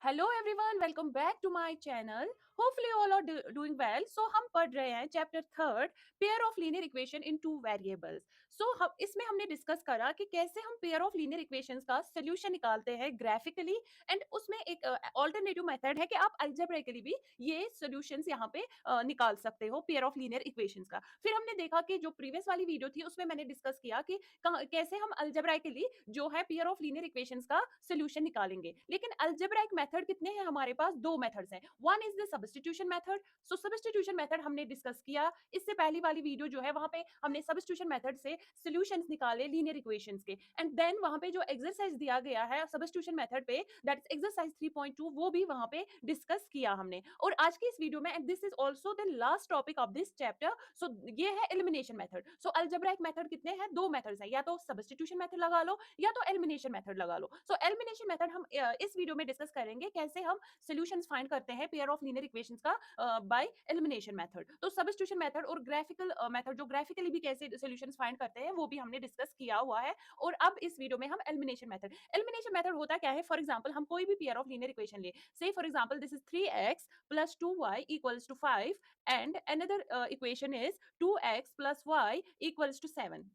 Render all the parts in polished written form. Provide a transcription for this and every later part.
Hello everyone, welcome back to my channel. Hopefully all are doing well. So हम पढ़ रहे हैं chapter third, pair of linear equation in two variables. So हम इसमें हमने discuss करा कि कैसे हम पेयर ऑफ लीनियर इक्वेशंस का सोल्यूशन निकालते हैं ग्राफिकली, एंड उसमें एक ऑल्टरनेटिव मेथड है कि आप अलजेब्रिकली भी ये सॉल्यूशंस यहाँ पे निकाल सकते हो पेयर ऑफ लीनियर इक्वेशंस का। फिर हमने देखा कि जो प्रीवियस वाली वीडियो थी उसमें मैंने डिस्कस किया कि कैसे हम अलजेब्राइकली जो है पेयर ऑफ लीनियर इक्वेशंस का सॉल्यूशन निकालेंगे। लेकिन अलजेब्राइक मेथड कितने हैं हमारे पास? दो मेथड्स हैं। One is the substitution method. So substitution method हमने डिस्कस किया, इससे पहली वाली वीडियो जो है वहां पे हमने सब्स्टिट्यूशन मेथड से सॉल्यूशंस निकाले लीनियर इक्वेशंस के। एंड देन वहां पे जो एक्सरसाइज दिया गया है सब्स्टिट्यूशन मेथड पे, दैट इज एक्सरसाइज 3.2, वो भी वहां पे डिस्कस किया हमने। और आज की इस वीडियो में, and this is also the last topic of this chapter, so ये है elimination method. So algebraic method कितने हैं? दो मेथड्स हैं, या तो सब्स्टिट्यूशन मेथड लगा लो या तो एलिमिनेशन मेथड लगा लो। सो एलिमिनेशन मेथड हम इस वीडियो में डिस्कस करेंगे कैसे हम सॉल्यूशंस फाइंड करते हैं पेयर ऑफ लीनियर इक्वेशंस का बाय एलिमिनेशन मेथड। तो सब्स्टिट्यूशन मेथड और ग्राफिकल मेथड, जो ग्राफिकली भी कैसे सॉल्यूशंस फाइंड करते हैं, वो भी हमने डिस्कस किया हुआ है। और अब इस वीडियो में हम एलिमिनेशन मेथड होता क्या है? फॉर एग्जांपल हम कोई भी पेयर ऑफ लीनियर इक्वेशन ले, से for example this is 3x plus 2y equals to 5, and another equation is 2x plus y equals to 7.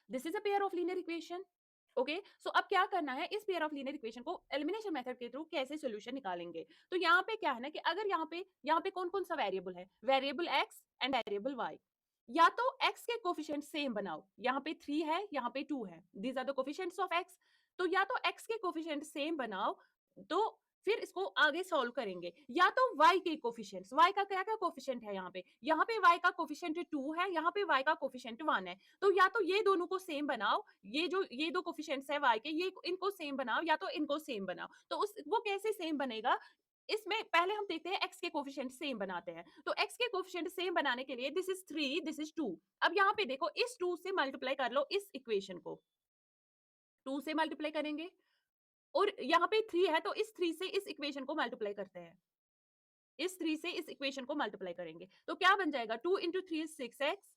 This is a pair of linear equation. Okay, so अब क्या करना है, इस pair of linear equation को elimination method के through कैसे solution निकालेंगे? तो यहाँ पे क्या है ना कि अगर यहाँ पे कौन कौन सा वेरिएबल है? Variable x and variable y। या तो x के कोफिशिएंट सेम बनाओ, यहाँ पे 3 है, यहाँ पे 2 है, these are the coefficients of x। तो या तो x के कोफिशिएंट सेम बनाओ, तो फिर इसको आगे सॉल्व करेंगे। या तो y के कोफिशिएंट्स, y का क्या क्या कोफिशिएंट है? यहाँ पे y का कोफिशिएंट 2 है, यहाँ पे y का कोफिशिएंट 1 है। तो या तो ये दोनों को सेम बनाओ, ये दो कोफिशिएंट्स है y के, ये इनको सेम बनाओ, या तो इनको सेम बनाओ। तो उस वो कैसे सेम बनेगा? इसमें पहले हम देखते हैं x के कोफिशिएंट सेम बनाते हैं। तो x के कोफिशिएंट सेम बनाने के लिए दिस इज 3, दिस इज 2। अब यहाँ पे देखो, इस 2 से मल्टीप्लाई कर लो इस इक्वेशन को, 2 से मल्टीप्लाई करेंगे। और यहाँ पे 3 है, तो इस 3 से इस इक्वेशन को मल्टीप्लाई करते हैं, इस 3 से इस इक्वेशन को मल्टीप्लाई करेंगे। तो क्या बन जाएगा? 2 into 3 is 6x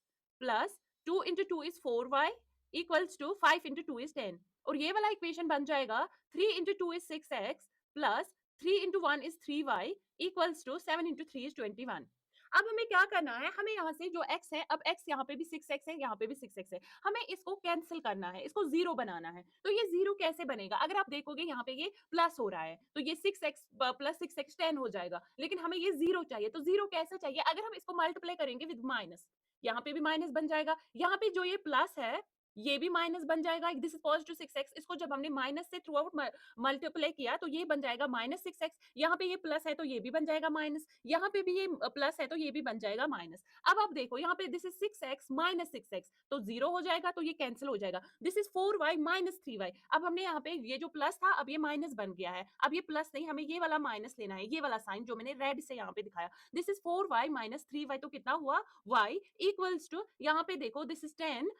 plus 2 into 2 is 4y equals to 5 into 2 is 10। और ये वाला इक्वेशन बन जाएगा 3 into 2 is 6x plus 3 into 1 is 3y equals to 7 into 3 is 21। अब हमें क्या करना है? हमें यहाँ से जो x है, अब x यहाँ पे भी 6x है, यहाँ पे भी 6x है, हमें इसको कैंसिल करना है, इसको जीरो बनाना है। तो ये जीरो कैसे बनेगा? अगर आप देखोगे यहाँ पे ये प्लस हो रहा है, तो ये 6x प्लस 6x 10 हो जाएगा, लेकिन हमें ये जीरो चाहिए। तो जीरो कैसे चाहिए? अगर हम इसको मल्टीप्लाई करेंगे विद माइनस, यहाँ पे भी माइनस बन जाएगा, यहाँ पे जो ये प्लस है ये भी माइनस बन जाएगा। दिस इज पॉजिटिव 6x, इसको जब हमने माइनस से थ्रू आउट मल्टीप्लाई किया तो ये बन जाएगा माइनस 6x। यहाँ पे ये प्लस है तो ये भी बन जाएगा माइनस, यहाँ पे भी ये प्लस है तो ये भी बन जाएगा माइनस। अब आप देखो यहाँ पे this is 6x minus 6x, तो जीरो हो जाएगा, तो ये कैंसिल हो जाएगा। This is 4y minus 3y। अब हमने यहाँ पे ये जो प्लस था अब ये माइनस बन गया है, अब ये प्लस नहीं, हमें ये वाला माइनस लेना है, ये वाला साइन जो मैंने रेड से यहाँ पे दिखाया। This is 4y minus 3y, तो कितना हुआ? y इक्वल्स टू, यहाँ पे देखो this is 10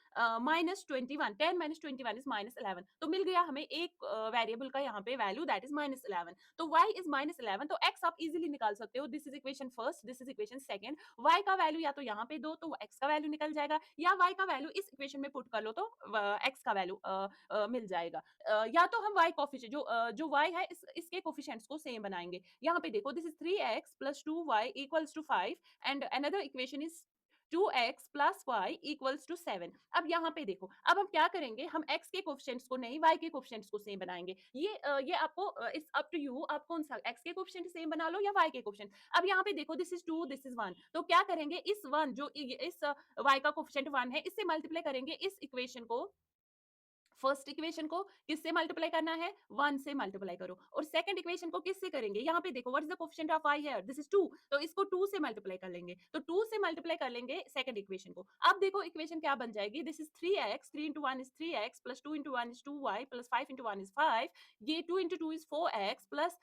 minus 21, 10 minus 21 is minus 11। तो मिल गया हमें एक वेरिएबल का यहाँ पे वैल्यू, दैट इज माइनस 11। तो y इज माइनस 11, तो x आप इजीली निकाल सकते हो। This is equation first, this is equation second. y का वैल्यू या तो यहाँ पे दो तो x का वैल्यू निकल जाएगा, या y का वैल्यू इस इक्वेशन में पुट कर लो तो x का वैल्यू मिल जाएगा। या तो हम y कोफिशिएंट जो y है इसके कोफिशिएंट्स को सेम बनाएंगे। यहाँ पे देखो this is 3x plus 2y equals to 5, and another equation is 2x plus y equals to 7। अब यहाँ पे देखो, अब हम क्या करेंगे? हम x के कोफिशिएंट्स को नहीं, y के कोफिशिएंट्स को सेम बनाएंगे। ये आपको इट्स अप टू यू, आप कौन सा x के कोफिशिएंट सेम बना लो या y के कोफिशिएंट। अब यहाँ पे देखो दिस इज 2, दिस इज 1, तो क्या करेंगे? इस 1 जो इस y का कोफिशिएंट 1 है, इससे मल्टीप्लाई करेंगे इस इक्वेशन को। फर्स्ट इक्वेशन को किससे मल्टीप्लाई करना है? 1 से मल्टीप्लाई करो। और सेकंड इक्वेशन को किससे करेंगे? यहाँ पे देखो what is the coefficient of y here? This is 2, तो इसको 2 से मल्टीप्लाई कर लेंगे। तो 2 से मल्टीप्लाई कर लेंगे सेकंड इक्वेशन को। अब देखो इक्वेशन क्या बन जाएगी? This is 3x, 3 into 1 is 3x plus 2 into 1 is 2y plus 5 into 1 is 5। ये 2 into 2 is 4x plus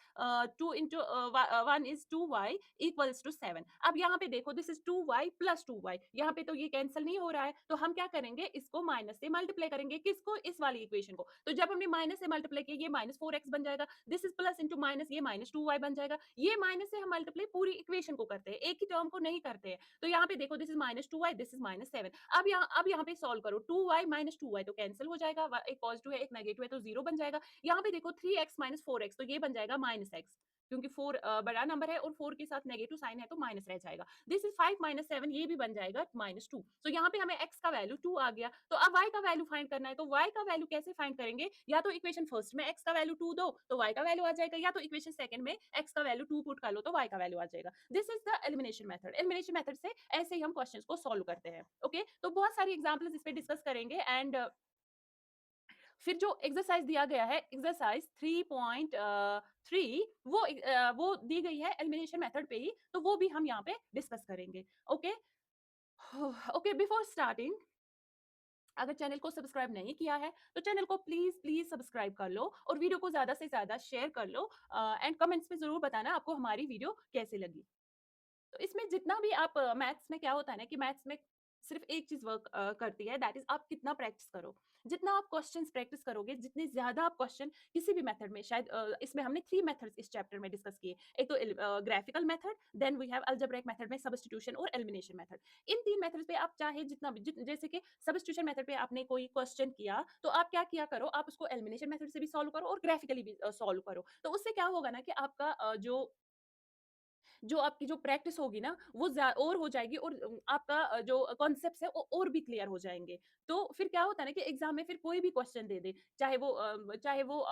2 into 1 is 2y equals to 7। अब यहाँ पे देखो this is 2y plus 2y, यहाँ पे तो ये कैंसिल नहीं हो रहा है, तो हम क्या करेंगे? इसको माइनस से मल्टीप्लाई करेंगे, किसको? इस वाली इक्वेशन को। तो जब हमने माइनस से मल्टीप्लाई किया, ये -4x बन जाएगा। This is plus into minus, ये -2y बन जाएगा। ये माइनस से हम मल्टीप्लाई पूरी इक्वेशन को करते हैं, एक ही टर्म को नहीं करते हैं। तो यहाँ पे देखो, this is -2y, this is -7। अब यहाँ पे सॉल्व करो, 2y -2y तो कैंसिल हो जाएगा, एक पॉजिटिव है एक नेगेटिव है तो जीरो बन जाएगा। यहाँ पे देखो 3x - 4x तो ये बन जाएगा -x, क्योंकि 4 बड़ा नंबर है और 4 के साथ नेगेटिव साइन है तो माइनस रह जाएगा। दिस इज 5 - 7, ये भी बन जाएगा -2। तो यहाँ पे हमें x का वैल्यू 2 आ गया। तो अब y का वैल्यू फाइंड करना है, तो y का वैल्यू कैसे फाइंड करेंगे? या तो इक्वेशन फर्स्ट में x का वैल्यू 2 दो तो y का वैल्यू आ जाएगा, या तो इक्वेशन सेकंड में x का वैल्यू 2 पुट कर लो तो y का वैल्यू आ जाएगा। This is the elimination method. Elimination method से ऐसे ही हम क्वेश्चंस को सॉल्व करते हैं। ओके, तो बहुत सारी एग्जांपल्स इस पे डिस्कस करेंगे। एंड फिर जो एक्सरसाइज दिया गया है, एक्सरसाइज 3.3, वो दी गई है एलिमिनेशन मेथड पे ही, तो वो भी हम यहाँ पे डिस्कस करेंगे। ओके ओके, बिफोर स्टार्टिंग, अगर चैनल को सब्सक्राइब नहीं किया है तो चैनल को प्लीज प्लीज सब्सक्राइब कर लो और वीडियो को ज्यादा से ज्यादा शेयर कर लो। एंड कमेंट्स में जरूर बताना आपको हमारी वीडियो कैसे लगी। तो इसमें जितना भी आप मैथ्स में क्या होता है ना कि मैथ्स में सिर्फ एक चीज वर्क करती है, दैट इज आप कितना प्रैक्टिस करो। जितना आप क्वेश्चंस प्रैक्टिस करोगे, जितने ज्यादा आप क्वेश्चन किसी भी मेथड में, शायद इसमें हमने 3 मेथड्स इस चैप्टर में डिस्कस किए। एक तो graphical method, then we have algebraic method में सब्स्टिट्यूशन और एलिमिनेशन मेथड। इन 3 मेथड्स पे आप चाहे जितना भी जैसे कि सब्स्टिट्यूशन मेथड पे आपने कोई क्वेश्चन किया तो आप क्या किया करो, आप उसको एलिमिनेशन मेथड से भी सॉल्व करो और ग्राफिकली भी सॉल्व करो। तो उससे क्या होगा ना कि आपका जो आपकी जो प्रैक्टिस होगी ना वो और हो जाएगी, और आपका जो कॉन्सेप्ट्स है वो और भी क्लियर हो जाएंगे। तो फिर क्या होता है ना कि एग्जाम में फिर कोई भी क्वेश्चन दे दे, चाहे वो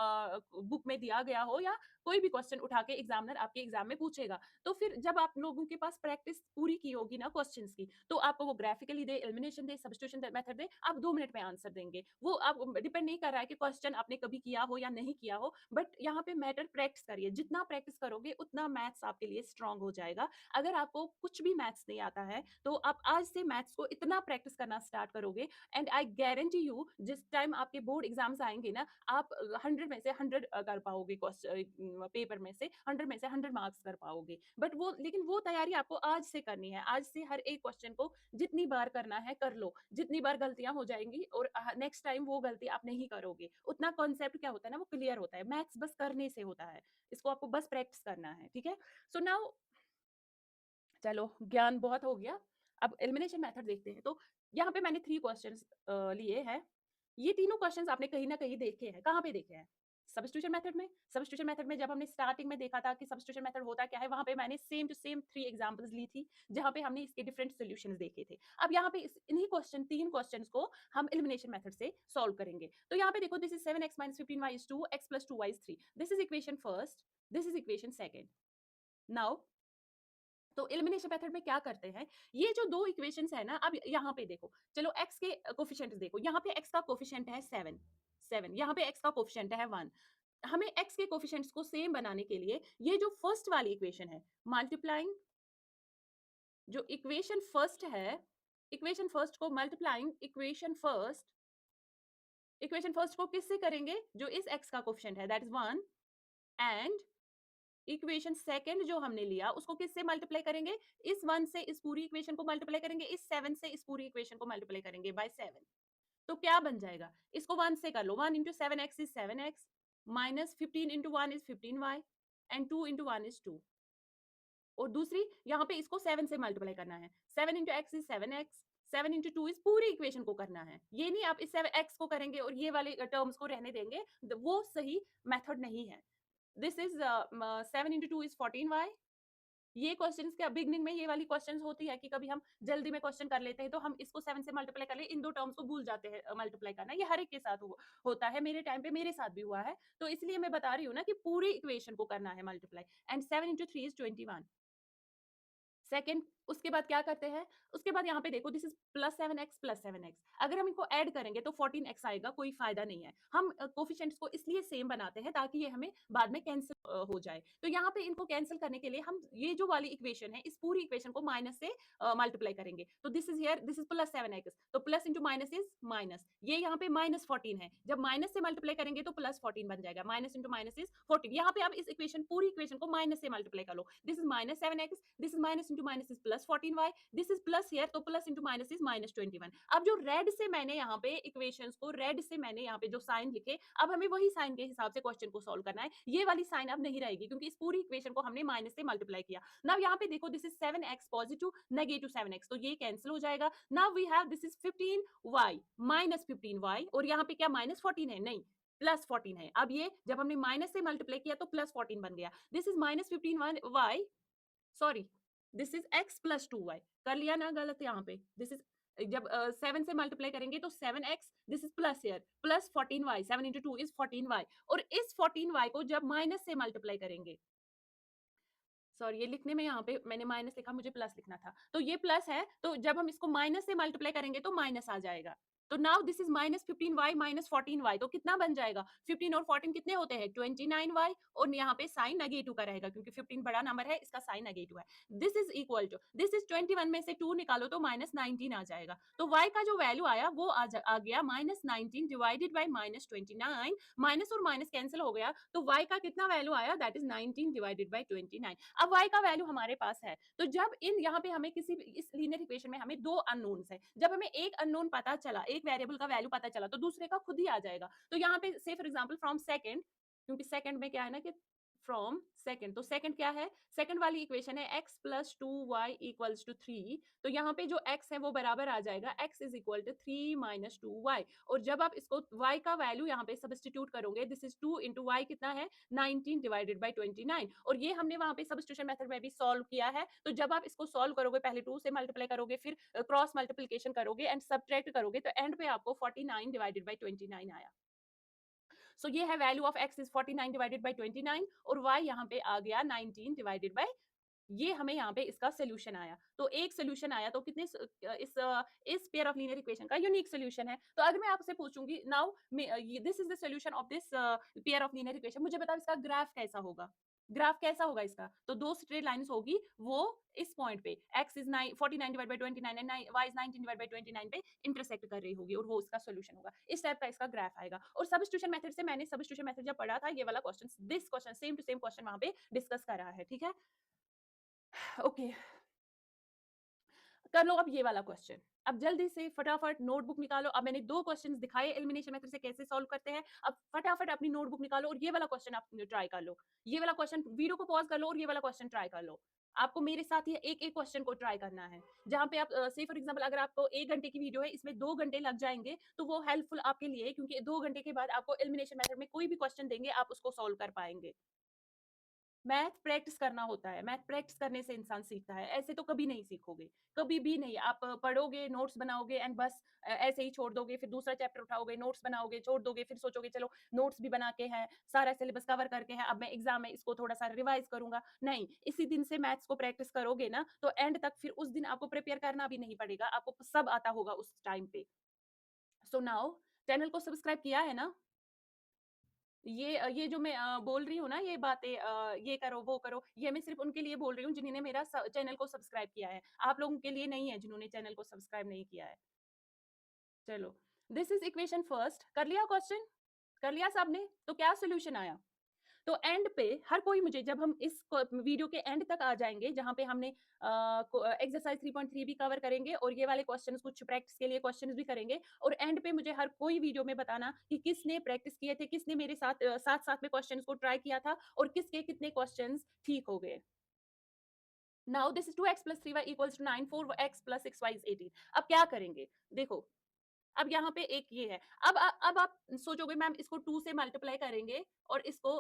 बुक में दिया गया हो या कोई भी क्वेश्चन उठा के एग्जामिनर आपके एग्जाम में पूछेगा, तो फिर जब आप लोगों के पास प्रैक्टिस पूरी की होगी ना क्वेश्चंस की, तो आपको वो ग्राफिकली दे, एलिमिनेशन दे, सब्स्टिट्यूशन मेथड दे, आप 2 मिनट में आंसर देंगे। वो आप डिपेंड नहीं कर रहा है कि क्वेश्चन आपने कभी किया हो या नहीं किया हो, बट यहाँ पे मैटर प्रैक्टिस करिए। जितना प्रैक्टिस करोगे उतना मैथ्स आपके लिए स्ट्रांग हो जाएगा। अगर आपको कुछ भी मैथ्स नहीं आता है तो आप आज से मैथ्स को इतना प्रैक्टिस करना स्टार्ट करोगे, एंड आई गारंटी यू जिस टाइम आपके बोर्ड एग्जाम्स आएंगे ना, आप 100 में से 100 कर पाओगे, पेपर में से 100 में से 100 मार्क्स कर पाओगे। बट वो, लेकिन वो तैयारी आपको आज से करनी है। आज से हर एक क्वेश्चन को जितनी बार करना है कर लो, जितनी बार गलतियां हो जाएंगी और नेक्स्ट टाइम वो गलती आप नहीं करोगे। उतना कॉन्सेप्ट क्या होता है ना, वो क्लियर होता है। मैथ्स बस करने से होता है, इसको आपको बस प्रैक्टिस करना है। ठीक है, सो नाउ चलो, ज्ञान बहुत हो गया। अब एलिमिनेशन मेथड देखते हैं। तो यहाँ पे मैंने 3 क्वेश्चंस लिए हैं। ये तीनों क्वेश्चंस आपने कहीं ना कहीं देखे हैं। कहाँ पे देखे हैं? सब्स्टिट्यूशन मेथड में। सब्स्टिट्यूशन मेथड में जब हमने स्टार्टिंग में देखा था कि सब्स्टिट्यूशन मेथड होता क्या है, वहां पे मैंने सेम टू सेम 3 एग्जांपल्स ली थी, जहां पे हमने इसके डिफरेंट सॉल्यूशंस देखे थे। अब यहाँ पे इन्हीं क्वेश्चन 3 क्वेश्चंस को हम एलिमिनेशन मेथड से सॉल्व करेंगे। तो यहाँ पे देखो, this is 7x - 15y is 2, x + 2y is 3। This is equation first, this is equation second. Now तो एलिमिनेशन मेथड में क्या करते हैं, ये जो दो इक्वेशंस है ना, अब यहाँ पे देखो, चलो x के कोफिशिएंट्स देखो। यहाँ पे x का कोफिशिएंट है 7, 7, यहाँ पे x का कोफिशिएंट है 1। हमें x के कोफिशिएंट्स को सेम बनाने के लिए ये जो फर्स्ट वाली इक्वेशन है, मल्टीप्लाइंग जो इक्वेशन फर्स्ट है, इक्वेशन फर्स्ट को मल्टीप्लाइंग इक्वेशन फर्स्ट को किससे करेंगे, जो इस x का कोफिशिएंट है that is 1, and equation second जो हमने लिया उसको किससे मल्टीप्लाई करेंगे, इस 1 से इस पूरी इक्वेशन को मल्टीप्लाई करेंगे, इस 7 से इस पूरी इक्वेशन को मल्टीप्लाई करेंगे बाय 7। तो क्या बन जाएगा, इसको 1 से कर लो, 1 into 7x is 7x, minus 15 into 1 is 15y, and 2 into 1 is 2। और दूसरी यहाँ पे इसको 7 से मल्टीप्लाई करना है, 7 into x is 7x, 7 into 2 is पूरी इक्वेशन को करना है। ये नहीं आप इस 7x को करेंगे और ये वाले टर्म्स को रहने देंगे, वो सही मेथड नहीं है। This is 7 into 2 is 14y। ये क्वेश्चंस के बिगनिंग में ये वाली क्वेश्चंस होती है कि कभी हम जल्दी में क्वेश्चन कर लेते हैं तो हम इसको 7 से मल्टीप्लाई कर ले, इन दो टर्म्स को भूल जाते हैं मल्टीप्लाई करना। ये हर एक के साथ होता है, मेरे टाइम पे मेरे साथ भी हुआ है। तो इसलिए मैं बता रही हूँ ना कि पूरी इक्वेशन को करना है multiply. And 7 into 3 is 21। Second, उसके बाद क्या करते हैं, उसके बाद यहाँ पे देखो, दिस इज +7x + 7x। अगर हम इनको ऐड करेंगे तो 14x आएगा, कोई फायदा नहीं है। हम कोफिशिएंट्स को इसलिए सेम बनाते हैं ताकि ये हमें बाद में कैंसिल हो जाए। तो यहाँ पे इनको कैंसिल करने के लिए हम ये जो वाली इक्वेशन है, इस पूरी इक्वेशन को माइनस से मल्टीप्लाई करेंगे। तो this is here, this is +7x, तो plus into minus is minus. ये यहाँ पे -14 है, जब माइनस से मल्टीप्लाई करेंगे तो +14 बन जाएगा। Minus into minus is 14। यहाँ पे आप इस इक्वेशन, पूरी इक्वेशन को माइनस से मल्टीप्लाई कर लो। This is -7x, this is minus into minus is plus 14y, this is plus here, तो plus into minus is minus 21। अब जो रेड से मैंने यहाँ पे इक्वेशंस को, रेड से मैंने यहाँ पे जो साइन लिखे, अब हमें वही साइन के हिसाब से क्वेश्चन को सॉल्व करना है। ये वाली साइन अब नहीं रहेगी क्योंकि इस पूरी इक्वेशन को हमने माइनस से मल्टीप्लाई किया। नाउ यहाँ पे देखो, this is 7x positive negative 7x, तो ये कैंसिल हो जाएगा। Now we have this is 15y minus 15y, और यहाँ पे क्या माइनस 14 है? नहीं, प्लस 14 है। अब ये जब हमने माइनस से मल्टीप्लाई किया तो प्लस 14 बन गया। This is minus 15y, sorry, this is x plus 2y। कर लिया ना गलत यहाँ पे? दिस इज जब 7 से मल्टीप्लाई करेंगे तो 7x, this is plus here, plus 14y, 7 into 2 is 14y, और इस 14y को जब माइनस से मल्टीप्लाई करेंगे, सॉरी ये लिखने में यहाँ पे मैंने माइनस लिखा, मुझे प्लस लिखना था, तो ये प्लस है, तो जब हम इसको माइनस से मल्टीप्लाई करेंगे तो माइनस आ जाएगा। तो now this is minus 15y minus 14y, तो कितना बन जाएगा? 15 और 14 कितने होते हैं? 29y, और यहाँ पे साइन नेगेटिव का रहेगा क्योंकि 15 बड़ा नंबर है, इसका साइन नेगेटिव है। This is equal to, this is 21 में से 2 निकालो तो माइनस 19 आ जाएगा। तो y का जो वैल्यू आया वो आ गया minus 19 divided by minus 29, minus और माइनस कैंसिल हो गया, तो y का कितना वैल्यू आया? That is 19 divided by 29। अब y का वैल्यू हमारे पास है, तो जब इन यहाँ पे हमें किसी भी इस लीनियर इक्वेशन में हमें दो अननोन्स है, जब हमें एक अननोन पता चला, एक वेरिएबल का वैल्यू पता चला, तो दूसरे का खुद ही आ जाएगा। तो यहाँ पे से फॉर एग्जांपल फ्रॉम सेकंड, क्योंकि सेकंड में क्या है ना कि फ्रॉम सेकंड, तो सेकंड क्या है? सेकंड वाली इक्वेशन है x plus 2y equals to 3, तो यहाँ पे जो x है वो बराबर आ जाएगा x is equal to 3 minus 2y, और जब आप इसको y का वैल्यू यहाँ पे सब्स्टिट्यूट करोगे, दिस इज 2 इंटू y कितना है? 19 डिवाइडेड बाई 29, और ये हमने वहां पे सब्स्टिट्यूशन मेथड में भी सॉल्व किया है। तो जब आप इसको सॉल्व करोगे, पहले 2 से मल्टीप्लाई करोगे, फिर क्रॉस मल्टीप्लिकेशन करोगे एंड सब्ट्रैक्ट करोगे, तो एंड पे आपको 49 डिवाइडेड बाई 29 आया। सो ये है value of x is 49 divided by 29, और y यहाँ पे आ गया 19 डिवाइडेड बाई, ये हमें यहाँ पे इसका सोल्यूशन आया। तो एक सोल्यूशन आया, तो कितने इस पेयर ऑफ लीनियर इक्वेशन का यूनिक सोल्यूशन है। तो अगर मैं आपसे पूछूंगी now this is the solution of this pair of linear equation, मुझे बताओ इसका ग्राफ कैसा होगा? ग्राफ कैसा होगा इसका? तो दो स्ट्रेट लाइंस होगी, वो इस पॉइंट पे x is 49 divide by 29 and y is 19 divide by 29 पे इंटरसेक्ट कर रही होगी, और वो उसका सोल्यूशन होगा। इस टाइप का इसका ग्राफ आएगा। और सब्स्टिट्यूशन मेथड से, मैंने सब्स्टिट्यूशन मेथड जब पढ़ा था, ये वाला question, this question same to same question वहां पे डिस्कस करा है, ठीक है? ओके, कर लो अब ये वाला क्वेश्चन। अब जल्दी से फटाफट नोटबुक निकालो। अब मैंने दो क्वेश्चंस दिखाए एलिमिनेशन मेथड से कैसे सॉल्व करते हैं। अब फटाफट अपनी नोटबुक निकालो और ये वाला क्वेश्चन आप ट्राई कर लो। ये वाला क्वेश्चन, वीडियो को पॉज कर लो और ये वाला क्वेश्चन ट्राई कर लो। आपको मेरे साथ ये एक एक क्वेश्चन को ट्राई करना है, जहां पे आप से फॉर एग्जांपल अगर आपको 1 घंटे की वीडियो है, इसमें 2 घंटे लग जाएंगे, तो वो हेल्पफुल आपके लिए है, क्योंकि 2 घंटे के बाद आपको एलिमिनेशन मेथड में कोई भी क्वेश्चन देंगे, आप उसको सॉल्व कर पाएंगे। मैथ प्रैक्टिस करना होता है, मैथ प्रैक्टिस करने से इंसान सीखता है, ऐसे तो कभी नहीं सीखोगे, कभी भी नहीं। आप पढ़ोगे, नोट्स बनाओगे एंड बस ऐसे ही छोड़ दोगे, फिर दूसरा चैप्टर उठाओगे, नोट्स बनाओगे, छोड़ दोगे, फिर सोचोगे चलो नोट्स भी बना के है, सारा सिलेबस कवर करके है, अब मैं एग्जाम में इसको थोड़ा सा रिवाइज करूंगा। नहीं, इसी दिन से मैथ्स को प्रैक्टिस करोगे ना, तो एंड तक फिर उस दिन आपको प्रिपेयर करना भी नहीं पड़ेगा, आपको सब आता होगा उस टाइम पे। सो नाउ, चैनल को सब्सक्राइब किया है ना? ये जो मैं बोल रही हूँ ना, ये बातें, ये करो वो करो, ये मैं सिर्फ उनके लिए बोल रही हूँ जिन्होंने मेरा चैनल को सब्सक्राइब किया है। आप लोगों के लिए नहीं है जिन्होंने चैनल को सब्सक्राइब नहीं किया है। चलो, दिस इज इक्वेशन फर्स्ट। कर लिया क्वेश्चन? कर लिया सबने? तो क्या सोल्यूशन आया? तो एंड पे हर कोई मुझे, जब हम इस वीडियो के एंड तक आ जाएंगे, जहां पे हमने एक्सरसाइज 3.3 भी कवर करेंगे और ये वाले क्वेश्चंस, कुछ प्रैक्टिस के लिए क्वेश्चंस भी करेंगे, और एंड पे मुझे हर कोई वीडियो में बताना कि किसने प्रैक्टिस किए थे, किसने मेरे साथ साथ साथ में क्वेश्चंस को ट्राई किया था, और किसके कितने क्वेश्चंस ठीक हो गए। Now this is 2x plus 3y equals to 9, 4x plus 6y is 18। अब क्या करेंगे? देखो, अब यहाँ पे एक ये है। अब आप सोचोगे मैम इसको 2 से मल्टीप्लाई करेंगे, और इसको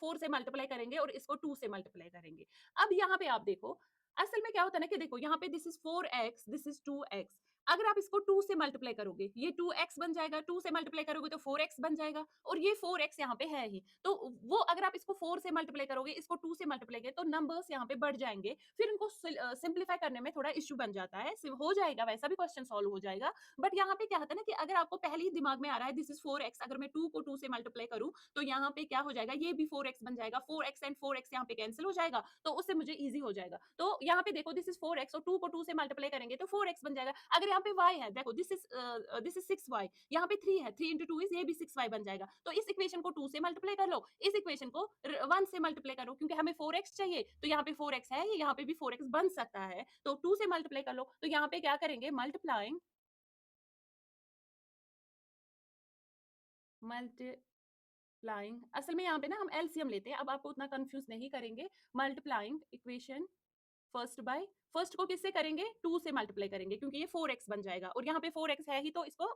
4 से मल्टीप्लाई करेंगे, और इसको 2 से मल्टीप्लाई करेंगे। अब यहाँ पे आप देखो, असल में क्या होता है ना कि देखो यहाँ पे this is 4x, this is 2x। अगर आप इसको 2 से मल्टीप्लाई करोगे, ये 2x बन जाएगा, 2 से मल्टीप्लाई करोगे तो 4x बन जाएगा, और ये 4x यहाँ पे है ही। तो वो अगर आप इसको 4 से मल्टीप्लाई करोगे, इसको 2 से मल्टीप्लाई करोगे, तो नंबर्स यहाँ पे बढ़ जाएंगे, फिर इनको सिंप्लीफाई करने में थोड़ा इश्यू बन जाता है। हो जाएगा, वैसा भी क्वेश्चन सॉल्व हो जाएगा, बट यहाँ पे क्या होता है ना कि अगर आपको पहले ही दिमाग में आ रहा है दिस इज 4x, अगर मैं 2 को 2 से मल्टीप्लाई करूं, तो यहाँ पे क्या हो जाएगा, ये भी 4x बन जाएगा, 4x एंड 4x यहाँ पे कैंसिल हो जाएगा, तो उससे मुझे इजी हो जाएगा। तो यहाँ पे देखो दिस इज 4x और 2 को 2 से मल्टीप्लाई करेंगे तो 4x बन जाएगा। अगर यहाँ पे y है, देखो दिस इज 6y, यहाँ पे 3 है, 3 इंटू 2 इज, ये भी 6y बन जाएगा। तो इस इक्वेशन को 2 से मल्टीप्लाई कर लो, इस इक्वेशन को 1 से मल्टीप्लाई करो, क्योंकि हमें 4x चाहिए, तो यहाँ पे 4x है, यहाँ पे भी 4x बन सकता है, तो 2 से मल्टीप्लाई कर लो। तो यहाँ पे क्या करेंगे, मल्टीप्लाइंग असल में यहाँ पे ना हम एलसीएम लेते हैं, अब आपको उतना कंफ्यूज नहीं करेंगे। Multiplying equation first by, first को किससे करेंगे, 2 से मल्टीप्लाई करेंगे, क्योंकि ये 4x बन जाएगा और यहाँ पे 4x है ही, तो इसको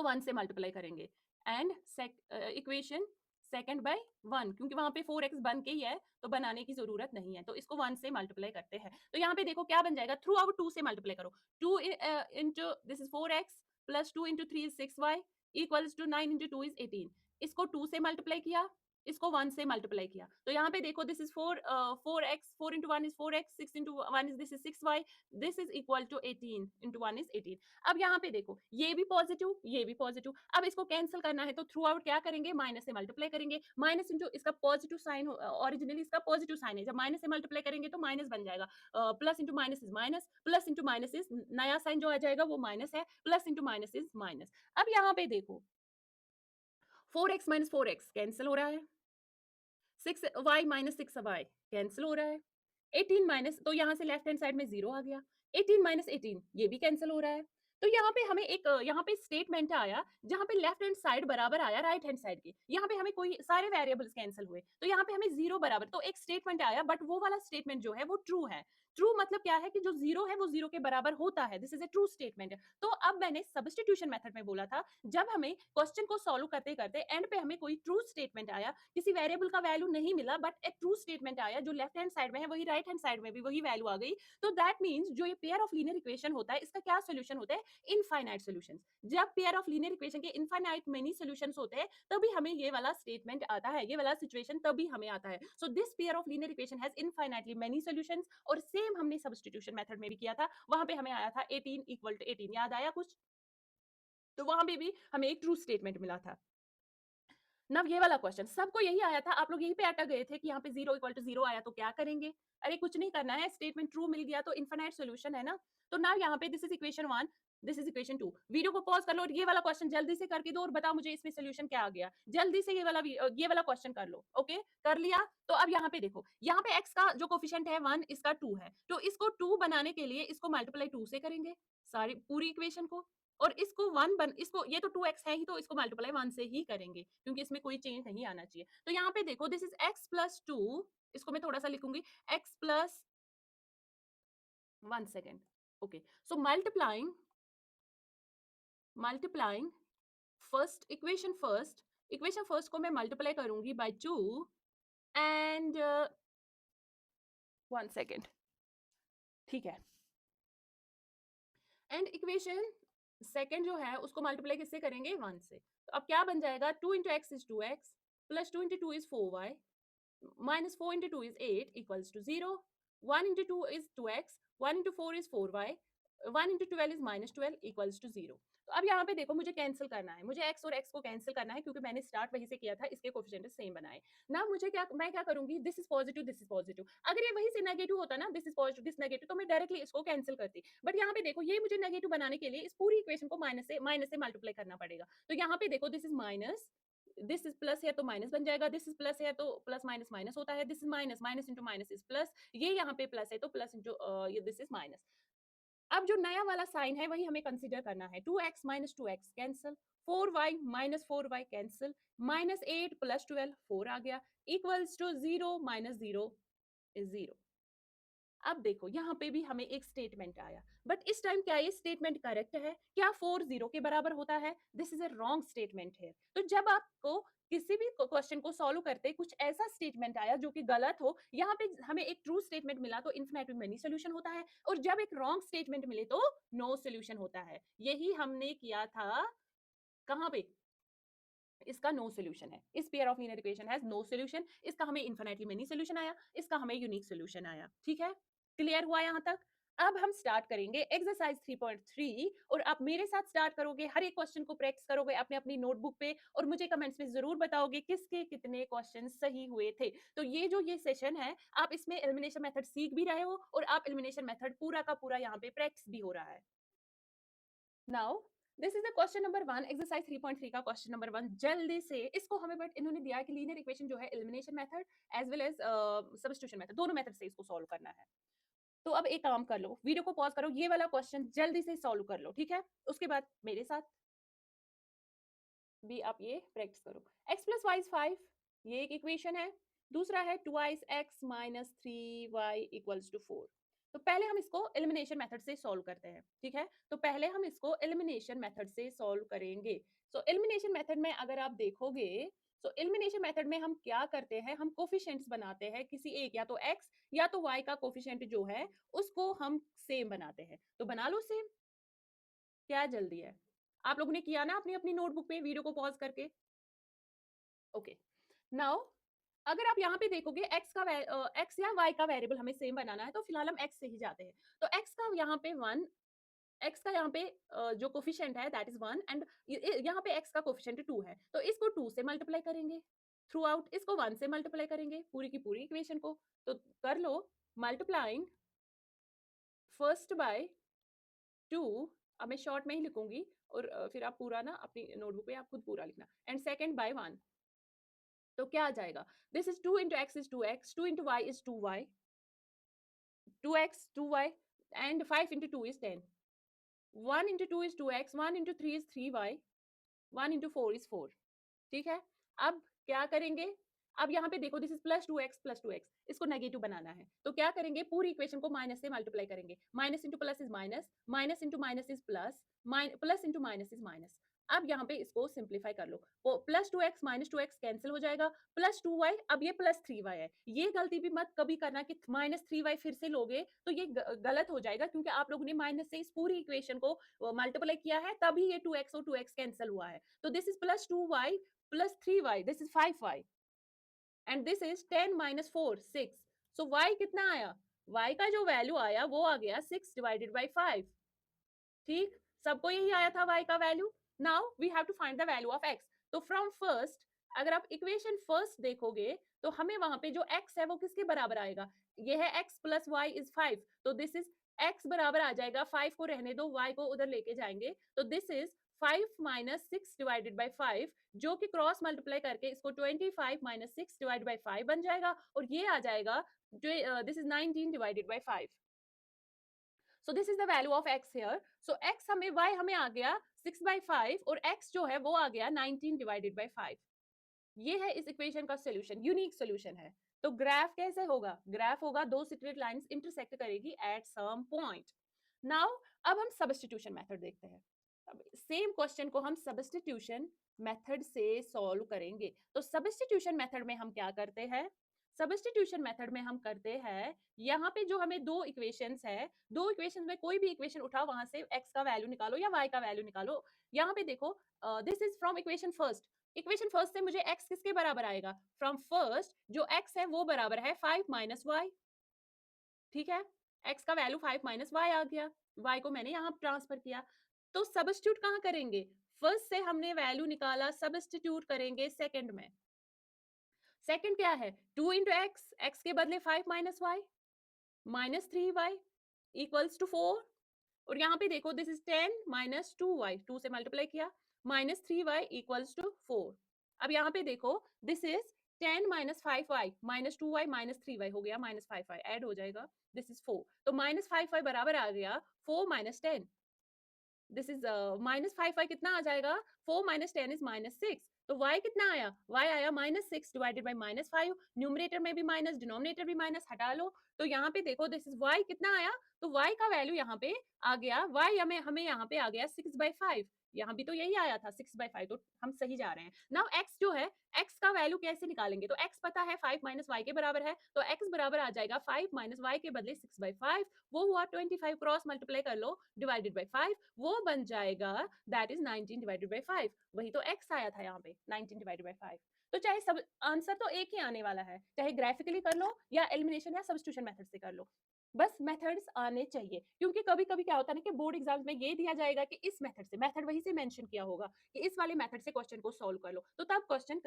1 से मल्टीप्लाई करेंगे। एंड इक्वेशन सेकंड बाय 1, क्योंकि वहां पे 4x बन के ही है तो बनाने की जरूरत नहीं है, तो इसको 1 से मल्टीप्लाई करते हैं। तो यहाँ पे देखो क्या बन जाएगा, थ्रू आउट 2 से मल्टीप्लाई करो, 2 into this is 4x plus 2 into 3 is 6y equals to 9 into 2 is 18। इसको 2 से मल्टीप्लाई किया, इसको 1 से मल्टीप्लाई किया, तो यहाँ पे देखो this is 4x, 4 into 1 is 4x, 6 into 1 is this is 6y, this is equal to 18 into 1 is 18। अब यहाँ पे देखो ये भी पॉजिटिव, ये भी पॉजिटिव, अब इसको कैंसिल करना है तो थ्रू आउट क्या करेंगे, माइनस से मल्टीप्लाई करेंगे। माइनस इंटू इसका पॉजिटिव साइन, ओरिजिनली इसका पॉजिटिव साइन है, जब माइनस से मल्टीप्लाई करेंगे तो माइनस बन जाएगा। Plus into minus is minus, plus into minus is, नया साइन जो आ जाएगा वो माइनस है, plus into minus is minus. अब यहाँ पे देखो 4x माइनस 4x कैंसिल हो रहा है, 6y माइनस 6y कैंसिल हो रहा है, 18 माइनस, तो यहाँ से लेफ्ट हैंड साइड में 0 आ गया, 18 माइनस 18 ये भी कैंसिल हो रहा है। तो यहाँ पे हमें एक यहाँ पे स्टेटमेंट आया जहाँ पे लेफ्ट हैंड साइड बराबर आया राइट हैंड साइड के, यहाँ पे हमें कोई सारे वेरिएबल्स कैंसिल हुए, तो यहाँ पे हमें 0 बराबर, तो एक स्टेटमेंट आया, बट वो वाला स्टेटमेंट जो है वो ट्रू है। ट्रू मतलब क्या है कि जो 0 है वो 0 के बराबर होता है, this is a true statement. तो अब मैंने सब्स्टिट्यूशन मेथड में बोला था, जब हमें क्वेश्चन को सॉल्व करते करते एंड पे हमें कोई ट्रू स्टेटमेंट आया, किसी वेरिएबल का वैल्यू नहीं मिला, बट एक ट्रू स्टेटमेंट आया, जो लेफ्ट हैंड साइड में है वही राइट हैंड साइड में भी वही वैल्यू आ गई, तो दैट मीन्स जो ये पेयर ऑफ लीनियर इक्वेशन होता है इसका क्या सोल्यूशन होता है, इनफाइनाइट सोल्यूशन। जब पेयर ऑफ लीनियर इक्वेशन के इनफाइनाइट मेनी सोल्यूशन होते हैं तभी हमें ये वाला स्टेटमेंट आता है, ये वाला सिचुएशन तभी हमें आता है। So this pair of linear equation has infinitely many solutions, और सेम हमने सब्स्टिट्यूशन मेथड में भी किया था, वहां पे हमें आया था 18 इक्वल टू 18, याद आया कुछ, तो वहां पे भी हमें एक ट्रू स्टेटमेंट मिला था। नव ये वाला क्वेश्चन सबको यही आया था, आप लोग यही पे अटक गए थे कि यहाँ पे 0 इक्वल टू 0 आया तो क्या करेंगे। अरे कुछ नहीं करना है, स्टेटमेंट ट्रू मिल गया तो इनफाइनाइट सॉल्यूशन है ना। तो नाउ यहाँ पे this is equation 1, this is equation 2। Video को पॉज कर लो और ये वाला क्वेश्चन जल्दी से करके दो और बताओ मुझे इसमें सोल्यूशन क्या आ गया, जल्दी से ये वाला क्वेश्चन कर लो। ओके कर लिया, तो अब यहाँ पे देखो, यहाँ पे x का जो कोफिशिएंट है 1, इसका 2 है, तो इसको 2 बनाने के लिए इसको मल्टीप्लाई 2 से करेंगे, सारी पूरी इक्वेशन को, और इसको 1 बन, इसको ये तो 2x है ही, तो इसको मल्टीप्लाई 1 से ही करेंगे, क्योंकि इसमें कोई चेंज नहीं आना चाहिए। तो यहाँ पे देखो दिस इज x प्लस 2, इसको मैं थोड़ा सा लिखूंगी, x प्लस 1 सेकेंड। ओके, सो मल्टीप्लाइंग इक्वेशन फर्स्ट को मैं मल्टीप्लाई करूंगी बाय 2 एंड 1 सेकेंड, ठीक है, एंड इक्वेशन सेकेंड जो है उसको मल्टीप्लाई किससे करेंगे, 1 से। तो अब क्या बन जाएगा, 2 into x is 2x plus 2 into 2 is 4y minus 4 into 2 is 8 equals to 0. 1 into 2 is 2x, 1 into 4 is 4y, 1 into 12 is minus 12 equals to 0. तो अब यहाँ पे देखो मुझे कैंसिल करना है, मुझे x और x को कैंसिल करना है, क्योंकि मैंने स्टार्ट वहीं से किया था, इसके कोफिशिएंट सेम बनाए ना। मुझे क्या, मैं क्या करूंगी, this is positive, this is positive, अगर ये वहीं से नेगेटिव होता ना, this is positive this negative, तो मैं डायरेक्टली इसको कैंसिल करती, बट यहाँ पे देखो ये मुझे नेगेटिव बनाने के लिए इस पूरी इक्वेशन को माइनस से मल्टीप्लाई करना पड़ेगा। तो यहाँ पे देखो this is minus, this is plus है तो माइनस बन जाएगा, दिस इज प्लस है तो प्लस माइनस माइनस होता है, this is minus, minus into minus is plus, ये यहाँ पे प्लस है तो प्लस इंटू ये दिस इज माइनस। अब जो नया वाला साइन है वही हमें कंसीडर करना है, 2x minus 2x cancel, 4y minus 4y cancel, minus 8 plus 12 4 आ गया, इक्वल्स टू 0 माइनस 0 इज 0। अब देखो यहाँ पे भी हमें एक स्टेटमेंट आया, बट इस टाइम क्या ये स्टेटमेंट करेक्ट है, क्या 4 0 के बराबर होता है, this is a wrong statement है। तो जब आपको किसी भी क्वेश्चन को सॉल्व करते कुछ ऐसा स्टेटमेंट आया जो कि गलत हो, यहाँ पे हमें एक ट्रू स्टेटमेंट मिला तो इनफिनिट मेनी सोल्यूशन होता है, और जब एक रॉन्ग स्टेटमेंट मिले तो नो सोल्यूशन होता है। यही हमने किया था कहाँ पे, इसका नो सोल्यूशन है, इस pair of linear equation has no solution, इसका हमें इनफिनिटली मेनी सोल्यूशन आया, इसका हमें यूनिक सोल्यूशन आया। ठीक है, क्लियर हुआ यहाँ तक। अब हम स्टार्ट करेंगे एक्सरसाइज 3.3 और आप मेरे साथ स्टार्ट करोगे, हर एक क्वेश्चन को प्रैक्टिस करोगे अपने अपनी नोटबुक पे और मुझे कमेंट्स में जरूर बताओगे किसके कितने क्वेश्चन सही हुए थे। तो ये सेशन है, आप इसमें एलिमिनेशन मेथड सीख भी रहे हो और आप एलिमिनेशन मेथड पूरा का पूरा यहाँ पे प्रैक्टिस भी हो रहा है। Now this is the question number 1, exercise 3.3 का क्वेश्चन नंबर 1। जल्दी से इसको हमें बट इन्होंने दिया है कि लीनियर इक्वेशन जो है elimination method as well as substitution method, दोनों मेथड से इसको सॉल्व करना है। तो अब एक काम कर लो, वीडियो को पॉज करो, ये वाला क्वेश्चन जल्दी से सॉल्व कर लो, ठीक है? उसके बाद मेरे साथ भी आप ये प्रैक्टिस करो। x प्लस वाई इज 5, ये एक इक्वेशन है। दूसरा है twice x minus 3y equals to 4। तो पहले हम इसको एलिमिनेशन मेथड से सॉल्व करते हैं, ठीक है? तो पहले हम इसको एलिमिनेशन मेथड से सॉल्व करेंगे। सो एलिमिनेशन मेथड में अगर आप देखोगे, तो एलिमिनेशन मेथड में हम क्या करते हैं, हम कोफिशिएंट्स बनाते हैं किसी एक, या तो x या तो y का कोफिशिएंट जो है उसको हम सेम बनाते हैं। तो बना लो सेम, क्या जल्दी है? आप लोगों ने किया ना अपनी अपनी नोटबुक पे वीडियो को पॉज करके? ओके, नाउ अगर आप यहाँ पे देखोगे x या y का वेरिएबल हमें सेम बनाना है, तो फिलहाल हम x से ही जाते हैं। तो x का यहाँ पे 1, x का यहाँ पे जो कोफिशिएंट है दैट इज 1 एंड यहाँ पे x का कोफिशिएंट 2 है, तो इसको 2 से मल्टीप्लाई करेंगे थ्रू आउट, इसको 1 से मल्टीप्लाई करेंगे पूरी की पूरी इक्वेशन को। तो कर लो मल्टीप्लाइंग फर्स्ट बाय 2, अब मैं शॉर्ट में ही लिखूंगी और फिर आप पूरा ना अपनी नोटबुक पे आप खुद पूरा लिखना, एंड सेकंड बाय 1। तो क्या आ जाएगा, this is 2 into x is 2x, 2 into y is 2y, 2x 2y and 5 into 2 is 10, 1 into 2 is 2x, 1 into 3 is 3y, 1 into 4 is 4। ठीक है, अब क्या करेंगे, अब यहाँ पे देखो this is plus two x, इसको नेगेटिव बनाना है, तो क्या करेंगे, पूरी इक्वेशन को माइनस से मल्टीप्लाई करेंगे। Minus into plus is minus, minus into minus is plus, plus into minus is minus. अब यहाँ पे इसको सिंप्लीफाई कर लो, वो plus 2x minus 2x cancel हो जाएगा, प्लस 2y, अब ये प्लस 3y है। ये गलती भी मत कभी करना कि माइनस 3y फिर से लोगे, तो ये गलत हो जाएगा, क्योंकि आप लोगों ने माइनस से इस पूरी इक्वेशन को मल्टीप्लाई किया है, तभी ये 2x और 2x कैंसिल हुआ है। तो this is plus 2y plus 3y, this is 5y, and this is 10 minus 4, 6। so y कितना आया, y का जो वैल्यू आया वो आ गया 6 डिवाइडेड बाई 5। ठीक, सबको यही आया था y का value. Now we have to find the value of x। तो फ्रॉम फर्स्ट, अगर आप इक्वेशन फर्स्ट देखोगे, तो हमें वहां पे जो x है वो किसके बराबर आएगा, ये है x प्लस वाई इज 5, तो दिस इज x बराबर आ जाएगा 5 को रहने दो, y को उधर लेके जाएंगे, तो this is 5 minus 6 divided by 5, जो कि क्रॉस मल्टीप्लाई करके इसको 25 माइनस 6 डिवाइडेड बाई 5 बन जाएगा, और ये आ जाएगा this is 19 divided by 5। So this is the value of x here. So x हमें y हमें आ गया 6/5 और x जो है वो आ गया 19 डिवाइडेड बाई 5। ये है इस इक्वेशन का सोल्यूशन, यूनिक सोल्यूशन है। तो ग्राफ कैसे होगा, ग्राफ होगा दो स्ट्रेट लाइंस इंटरसेक्ट करेगी एट सम पॉइंट। नाउ अब हम सब्स्टिट्यूशन मेथड देखते हैं। अब सेम क्वेश्चन को हम सब्स्टिट्यूशन मेथड से सॉल्व करेंगे। तो सब्स्टिट्यूशन मेथड में हम क्या करते हैं, सब्स्टिट्यूशन मेथड में हम करते हैं, यहाँ पे जो हमें दो इक्वेशंस है, दो इक्वेशंस में कोई भी इक्वेशन उठाओ, वहां से x का वैल्यू निकालो या y का वैल्यू निकालो। यहाँ पे देखो this is from equation first, equation first से मुझे x किसके बराबर आएगा, फ्रॉम फर्स्ट जो x है वो बराबर है 5 माइनस वाई। ठीक है, x का वैल्यू 5 माइनस वाई आ गया, y को मैंने यहाँ ट्रांसफर किया। तो सब्स्टिट्यूट कहाँ करेंगे, फर्स्ट से हमने वैल्यू निकाला, सब्स्टिट्यूट करेंगे सेकंड में। सेकंड क्या है, 2 इंटू एक्स, एक्स के बदले 5 minus y, minus 3y equals to 4। और यहाँ पे देखो दिस इज 10 माइनस 2y, 2 से मल्टीप्लाई किया, माइनस 3y इक्वल्स टू 4। अब यहाँ पे देखो this is 10 minus 5y minus 2y minus 3y हो गया, माइनस 5y ऐड हो जाएगा, दिस इज 4। तो माइनस 5y बराबर आ गया 4 minus 10, this is minus 5y कितना आ जाएगा, 4 माइनस 10 इज माइनस 6। तो y कितना आया, y आया minus 6 divided by minus 5, numerator में भी माइनस डिनोमिनेटर भी माइनस, हटा लो। तो यहाँ पे देखो दिस इज y कितना आया, तो y का वैल्यू यहाँ पे आ गया, y हमें यहाँ पे आ गया 6/5, यहाँ भी तो यही आया था 6/5, तो हम सही जा रहे हैं। नाउ x जो है, x का वैल्यू कैसे निकालेंगे, तो x पता है 5 माइनस वाई के बराबर है, तो x बराबर आ जाएगा 5 माइनस वाई के बदले 6/5, वो हुआ 25, क्रॉस मल्टीप्लाई कर लो, डिवाइडेड बाई 5, वो बन जाएगा दैट इज 19 डिवाइडेड बाई 5। वही तो x आया था यहाँ पे 19 डिवाइडेड बाई 5। तो चाहे सब आंसर तो एक ही आने वाला है, चाहे ग्राफिकली कर लो या एलिमिनेशन या सब्स्टिट्यूशन मेथड से कर लो। बस मेथड्स आने चाहिए, क्योंकि कभी-कभी क्या होता है ना कि बोर्ड एग्जाम्स में ये दिया जाएगा कि इस मेथड से, मेथड वहीं से मेंशन किया होगा कि इस वाले मेथड से क्वेश्चन को सॉल्व कर लो, तो तब क्वेश्चन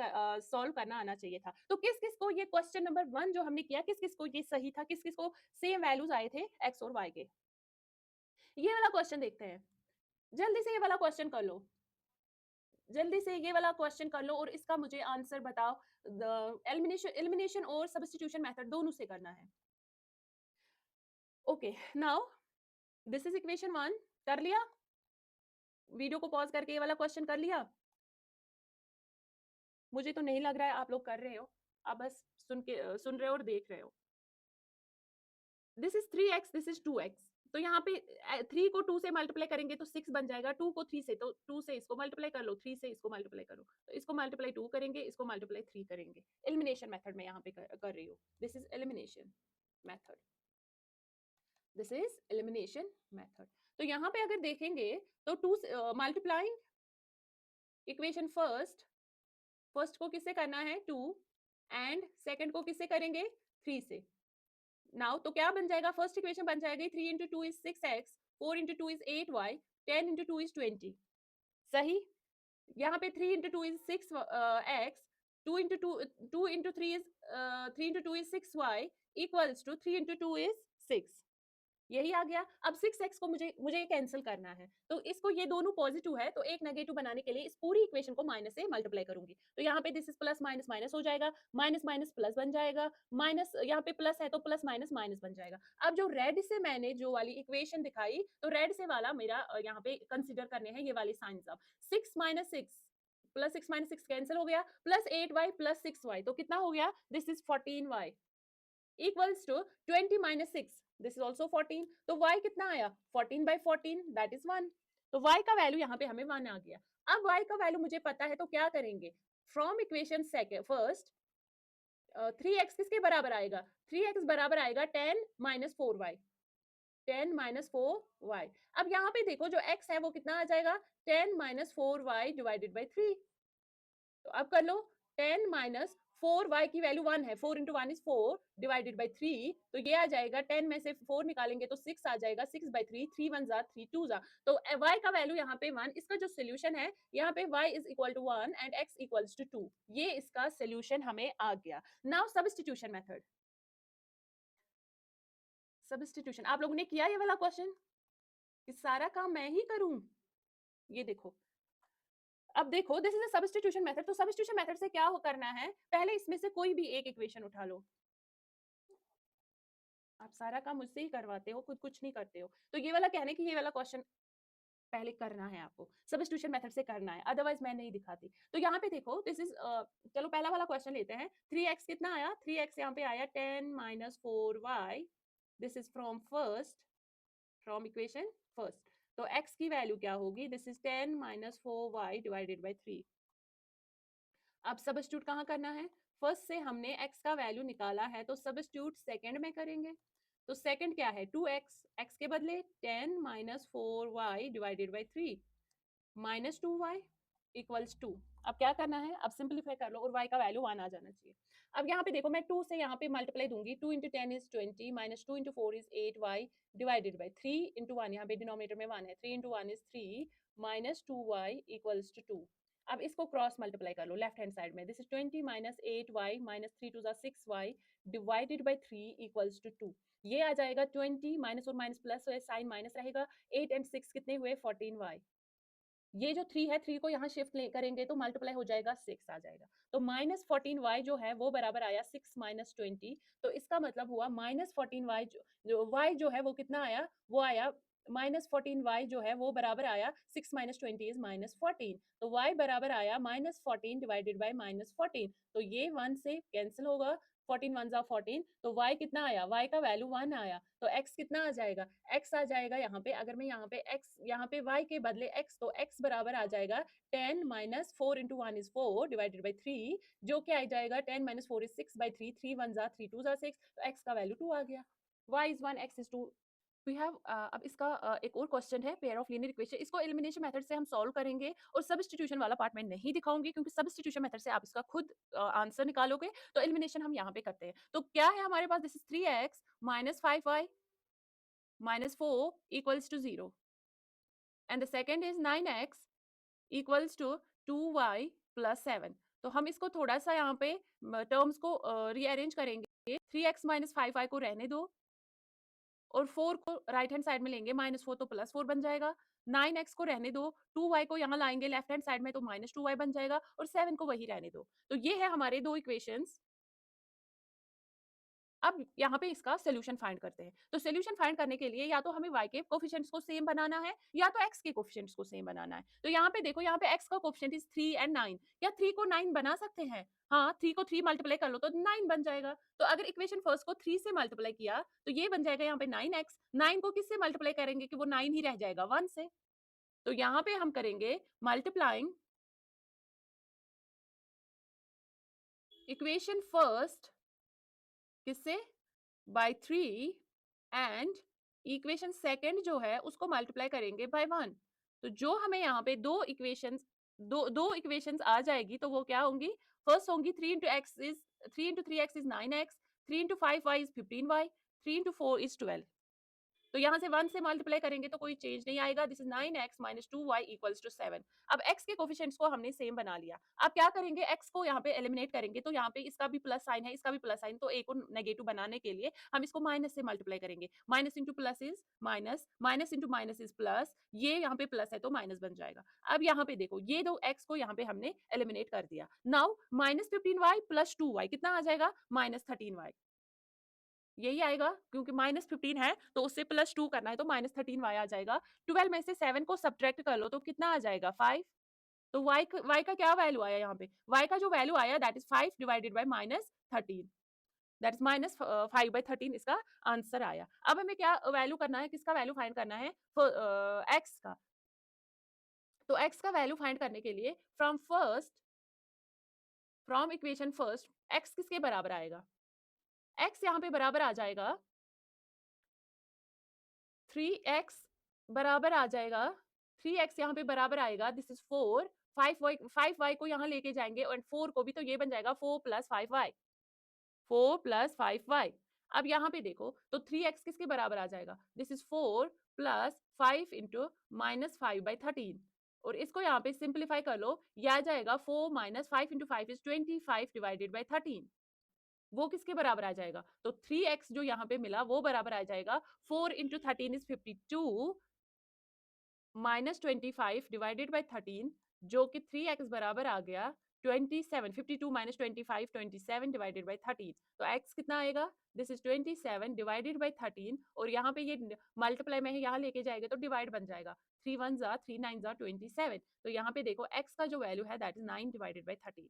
सॉल्व करना आना चाहिए था। तो किस-किस को ये क्वेश्चन नंबर 1 जो हमने किया, किस-किस को ये सही था, किस-किस को सेम वैल्यूज आए थे एक्स और वाई के? ये वाला क्वेश्चन देखते हैं। जल्दी से ये वाला क्वेश्चन कर लो। जल्दी से ये वाला क्वेश्चन कर लो और इसका मुझे आंसर बताओ। एलिमिनेशन एलिमिनेशन और सब्स्टिट्यूशन मेथड दोनों से करना है। Okay, now this is equation 1। कर लिया? वीडियो को पॉज करके ये वाला क्वेश्चन कर लिया? मुझे तो नहीं लग रहा है आप लोग कर रहे हो। आप बस सुन रहे हो और देख रहे हो। This is 3x, this is 2x। तो यहाँ पे 3 को 2 से मल्टीप्लाई करेंगे तो 6 बन जाएगा, 2 को 3 से, तो 2 से इसको मल्टीप्लाई कर लो, 3 से इसको मल्टीप्लाई करो, तो इसको मल्टीप्लाई 2 करेंगे, इसको मल्टीप्लाई 3 करेंगे। एलिमिनेशन मेथड में यहाँ पे कर रही हूँ। This is elimination method, this is elimination method. तो यहाँ पे अगर देखेंगे तो 2 मल्टीप्लाइंग इक्वेशन फर्स्ट, फर्स्ट को किससे करना है 2, एंड सेकंड को किससे करेंगे 3 से। नाउ तो क्या बन जाएगा, फर्स्ट इक्वेशन बन जाएगी 3 into 2 is 6x, 4 into 2 is 8y, 10 into 2 is 20। सही। यहाँ पे 3 into 2 is 6x, 2 into 2, 2 into 3 is 3 into 2 is 6y equals to 3 into 2 is 6। यही आ गया। अब 6x को मुझे मुझे कैंसिल करना है, तो इसको, ये दोनों पॉजिटिव है तो एक नेगेटिव बनाने के लिए इस पूरी इक्वेशन को माइनस से मल्टीप्लाई करूंगी, तो यहाँ पे this is plus minus minus हो जाएगा, माइनस माइनस प्लस बन जाएगा, माइनस यहाँ पे प्लस है तो प्लस माइनस माइनस बन जाएगा। अब जो रेड से मैंने जो वाली इक्वेशन दिखाई, तो रेड से वाला मेरा यहाँ पे कंसिडर करने हैं ये वाले साइंस। अब 6 माइनस 6 प्लस 6 माइनस 6 कैंसिल हो गया, प्लस 8y प्लस 6y, तो कितना हो गया, this is 14y equals to 20 minus 6, this is also 14। तो y कितना आया, 14 by 14, that is 1। तो y का वैल्यू यहाँ पे हमें 1 आ गया। अब y का वैल्यू मुझे पता है तो क्या करेंगे, from equation second first 3x किसके बराबर आएगा, 3x बराबर आएगा 10 माइनस 4y, 10 माइनस 4y। अब यहाँ पे देखो जो x है वो कितना आ जाएगा, 10 माइनस 4y डिवाइडेड बाई 3। तो अब कर लो, 10 माइनस 4y की वैल्यू 1 है, 4 इंटू 1 इज 4 डिवाइडेड बाई 3, तो ये आ जाएगा 10 में से 4 निकालेंगे तो 6 आ जाएगा, 6 बाई 3, 3 1 जा 3 2 जा, तो y का वैल्यू यहाँ पे 1। इसका जो सोल्यूशन है यहाँ पे y is equal to 1 and x equals to 2, ये इसका सोल्यूशन हमें आ गया। नाउ सब्स्टिट्यूशन मेथड, सब्स्टिट्यूशन आप लोगों ने किया ये वाला क्वेश्चन, कि सारा काम मैं ही करूं? ये देखो, अब देखो this is a substitution method. तो सब्स्टिट्यूशन मेथड से क्या करना है, पहले इसमें से कोई भी एक इक्वेशन उठा लो। आप सारा काम मुझसे ही करवाते हो, खुद कुछ नहीं करते हो, तो ये वाला कहने की ये वाला क्वेश्चन पहले करना है आपको, सब्स्टिट्यूशन मेथड से करना है, अदरवाइज मैं नहीं दिखाती। तो यहाँ पे देखो दिस इज, चलो पहला वाला क्वेश्चन लेते हैं। 3x कितना आया, 3x यहाँ पे आया 10 minus 4y, this is from first, from equation first. तो x की वैल्यू क्या होगी, this is 10 minus 4y divided by 3। अब सब्स्टिट्यूट कहाँ करना है, फर्स्ट से हमने x का वैल्यू निकाला है तो सब्स्टिट्यूट सेकंड में करेंगे। तो सेकंड क्या है, 2x, x के बदले 10 minus 4y divided by 3 minus 2y equals 2। अब क्या करना है, अब सिंप्लीफाई कर लो और y का वैल्यू 1 आ जाना चाहिए। अब यहाँ पे देखो मैं 2 से यहाँ पे मल्टीप्लाई दूंगी, 2 into 10 is 20 minus 2 into 4 is 8y divided by 3 into 1, यहाँ पे डिनोमिनेटर में 1 है, 3 into 1 is 3 minus 2y equals to 2। अब इसको क्रॉस मल्टीप्लाई कर लो लेफ्ट हैंड साइड में, this is 20 minus 8y minus 3 to 6y divided by 3 equals to 2। ये आ जाएगा 20 माइनस और माइनस प्लस, साइन माइनस रहेगा, 8 एंड 6 कितने हुए 14y। ये जो 3 है, 3 को यहाँ शिफ्ट करेंगे तो मल्टीप्लाई हो जाएगा, 6 आ जाएगा। तो माइनस 14y जो है वो बराबर आया 6 माइनस 20। तो इसका मतलब हुआ माइनस 14y जो y जो है वो कितना आया, वो आया माइनस 14y जो है वो बराबर आया 6 माइनस 20 इज माइनस 14। तो y बराबर आया माइनस 14 डिवाइडेड बाई माइनस 14। तो ये 1 से कैंसिल होगा, 14 वन जा 14, तो y कितना आया, y का वैल्यू 1 आया, तो x कितना आ जाएगा, x आ जाएगा यहाँ पे, अगर मैं यहाँ पे x, यहाँ पे y के बदले x, तो x बराबर आ जाएगा 10 minus 4 into 1 is 4 divided by 3, जो क्या आ जाएगा 10 माइनस 4 इज 6 बाई 3, 3 1 जा 3 2 जा 6, तो x का वैल्यू 2 आ गया, y is 1 x is 2। We have अब इसका एक और क्वेश्चन है, पेयर ऑफ लीनियर इक्वेशन, इसको एलिमिनेशन मेथड से हम सॉल्व करेंगे और सब्स्टिट्यूशन वाला पार्ट मैं नहीं दिखाऊंगी क्योंकि सब्स्टिट्यूशन मेथड से आप इसका खुद आंसर निकालोगे, तो एलिमिनेशन हम यहाँ पे करते हैं। तो क्या है हमारे पास, this is 3x minus 5y minus 4 equals to 0. And the second is 9x equals to 2y plus 7. तो हम इसको थोड़ा सा यहाँ पे टर्म्स को रीअरेंज करेंगे. 3x minus 5y को रहने दो और 4 को राइट हैंड साइड में लेंगे, -4 तो +4 बन जाएगा. 9x को रहने दो, 2y को यहाँ लाएंगे लेफ्ट हैंड साइड में तो -2y बन जाएगा और 7 को वही रहने दो. तो ये है हमारे दो इक्वेशंस. अब यहाँ पे इसका सोल्यूशन फाइंड करते हैं. तो सोल्यूशन फाइंड करने के लिए या तो हमें y के कोफिशिएंट्स को सेम बनाना है या तो x के कोफिशिएंट्स को सेम बनाना है. तो यहाँ पे देखो, यहाँ पे x का कोफिशिएंट इज 3 एंड 9. या 3 को 9 बना सकते हैं. हाँ, 3 को 3 मल्टीप्लाई कर लो तो 9 बन जाएगा. तो अगर इक्वेशन फर्स्ट को 3 से मल्टीप्लाई किया तो ये बन जाएगा यहाँ पे 9x. 9 को किससे मल्टीप्लाई करेंगे कि वो 9 ही रह जाएगा, 1 से. तो यहाँ पे हम करेंगे मल्टीप्लाइंग इक्वेशन फर्स्ट किससे, बाय 3 एंड इक्वेशन सेकंड जो है उसको मल्टीप्लाई करेंगे बाय 1. तो जो हमें यहाँ पे दो इक्वेशंस आ जाएगी तो वो क्या होंगी, फर्स्ट होंगी 3 into 3x is 9x, 3 into 5y is 15y, 3 into 4 is 12. तो यहाँ से 1 से मल्टीप्लाई करेंगे तो कोई चेंज नहीं आएगा. This is 9x minus 2y equals to 7. अब x के कोफिशिएंट्स को हमने सेम बना लिया. अब क्या करेंगे, x को यहाँ पे एलिमिनेट करेंगे. तो यहाँ पे इसका भी प्लस साइन है, इसका भी प्लस साइन, तो a को नेगेटिव बनाने के लिए हम इसको माइनस से मल्टीप्लाई करेंगे. Minus into plus is minus, minus into minus is plus. ये यहाँ पे प्लस है तो माइनस बन जाएगा. अब यहाँ पे देखो, ये दो x को यहाँ पे हमने एलिमिनेट कर दिया. नाउ -15y प्लस 2y कितना आ जाएगा, -13y. यही आएगा क्योंकि -15 है तो उससे +2 करना है तो -13y आ जाएगा. 12 में से 7 को सब्ट्रैक्ट कर लो तो कितना आ जाएगा, 5. तो y का क्या वैल्यू आया यहाँ पे, y का जो वैल्यू आया that is 5 divided by -13. That is -5/13 इसका आंसर आया. अब हमें क्या वैल्यू करना है, किसका वैल्यू फाइंड करना है, x का. तो x का वैल्यू फाइंड करने के लिए फ्रॉम इक्वेशन फर्स्ट x किसके बराबर आएगा, x यहाँ पे बराबर आ जाएगा 3x बराबर आ जाएगा, 3x यहाँ पे बराबर आएगा, दिस इज 4. 5y को यहाँ लेके जाएंगे और 4 को भी, तो ये बन जाएगा 4 प्लस 5y. 4 plus 5y. अब यहाँ पे देखो तो 3x किसके बराबर आ जाएगा, दिस इज 4 प्लस 5 इंटू -5/13. और इसको यहाँ पे सिंप्लीफाई कर लो, यह आ जाएगा 4 - 5 इंटू 5 इज 25 डिवाइडेड बाई 13. वो किसके बराबर आ जाएगा, तो 3x जो यहाँ पे मिला वो बराबर आ जाएगा 4 इंटू 13 इज 52 -25 डिवाइडेड बाई 13, जो कि 3x बराबर आ गया 27. 52 - 25 27 डिवाइडेड बाई 13. तो x कितना आएगा, दिस इज 27 डिवाइडेड बाई 13. और यहाँ पे ये मल्टीप्लाई में है, यहाँ लेके जाएगा तो डिवाइड बन जाएगा. 3 1 जा 3 9 जा 27. तो यहाँ पे देखो x का जो वैल्यू है दैट इज 9 डिवाइडेड बाई 13.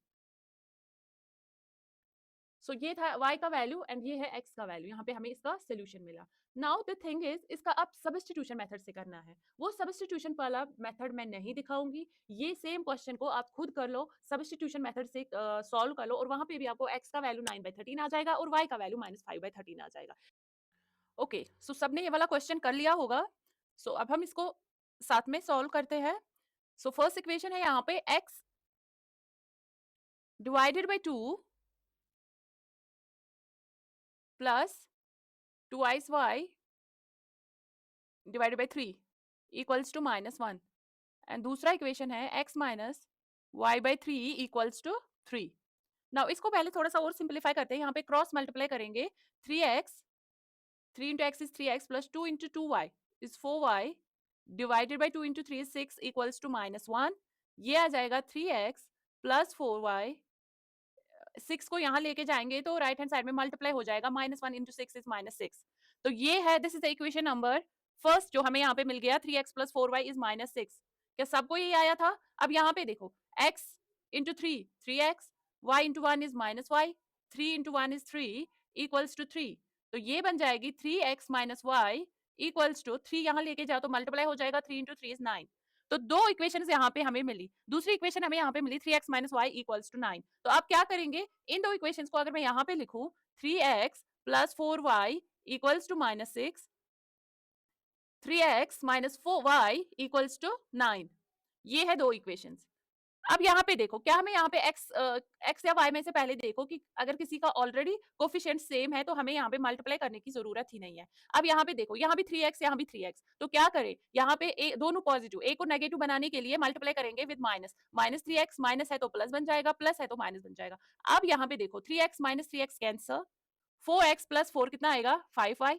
सो ये था y का वैल्यू एंड ये है x का वैल्यू. यहाँ पे हमें इसका सोल्यूशन मिला. नाउ द थिंग इज, इसका अब सब्स्टिट्यूशन मेथड से करना है. वो सब्स्टिट्यूशन वाला मेथड मैं नहीं दिखाऊंगी. ये सेम क्वेश्चन को आप खुद कर लो, सब्स्टिट्यूशन मेथड से सॉल्व कर लो और वहां पे भी आपको x का वैल्यू 9/13 आ जाएगा और y का वैल्यू -5/13 आ जाएगा. ओके, सो सबने ये वाला क्वेश्चन कर लिया होगा. सो अब हम इसको साथ में सॉल्व करते हैं. सो फर्स्ट इक्वेशन है यहाँ पे x divided by 2 plus 2y divided by 3 equals to -1. And दूसरा इक्वेशन है x minus y by 3 equals to 3. Now इसको पहले थोड़ा सा और सिंप्लीफाई करते हैं. यहाँ पे क्रॉस मल्टीप्लाई करेंगे. 3x, 3 into x is 3x plus 2 into 2y is 4y divided by 2 into 3 is 6 equals to -1. ये आ जाएगा 3x प्लस 4y. 6 को यहाँ लेके जाएंगे तो राइट हैंड साइड में मल्टीप्लाई हो जाएगा. -1 इंटू 6 इज -6. तो ये है, this is the equation number first जो हमें यहाँ पे मिल गया. 3x plus 4y is -6. क्या सबको यही आया था. अब यहाँ पे देखो, x into 3 3x, y into 1 is -y, 3 into 1 is 3 equals to 3. तो ये बन जाएगी 3x minus y equals to 3. यहाँ लेके जाओ तो मल्टीप्लाई हो जाएगा. 3 इंटू 3 इज 9. तो दो इक्वेशन यहाँ पे हमें मिली. दूसरी इक्वेशन हमें यहाँ पे मिली 3x minus y equals to 9. तो आप क्या करेंगे, इन दो इक्वेशन को अगर मैं यहाँ पे लिखूं 3x plus 4y equals to -6, 3x minus 4y equals to 9. ये है दो इक्वेशंस. अब यहाँ पे देखो, क्या हमें यहाँ पे x या y में से पहले देखो कि अगर किसी का ऑलरेडी कोफिशिएंट सेम है तो हमें यहाँ पे मल्टीप्लाई करने की जरूरत ही नहीं है। अब यहाँ पे देखो, यहाँ भी 3x, यहाँ भी 3x, तो क्या करें, यहाँ पे दोनों पॉजिटिव, a को नेगेटिव बनाने के लिए मल्टीप्लाई करेंगे with minus, minus 3x, minus है तो प्लस बन जाएगा, प्लस है तो माइनस बन जाएगा। अब यहाँ पे देखो 3x minus 3x cancer, 4x plus 4 कितना आएगा 5y,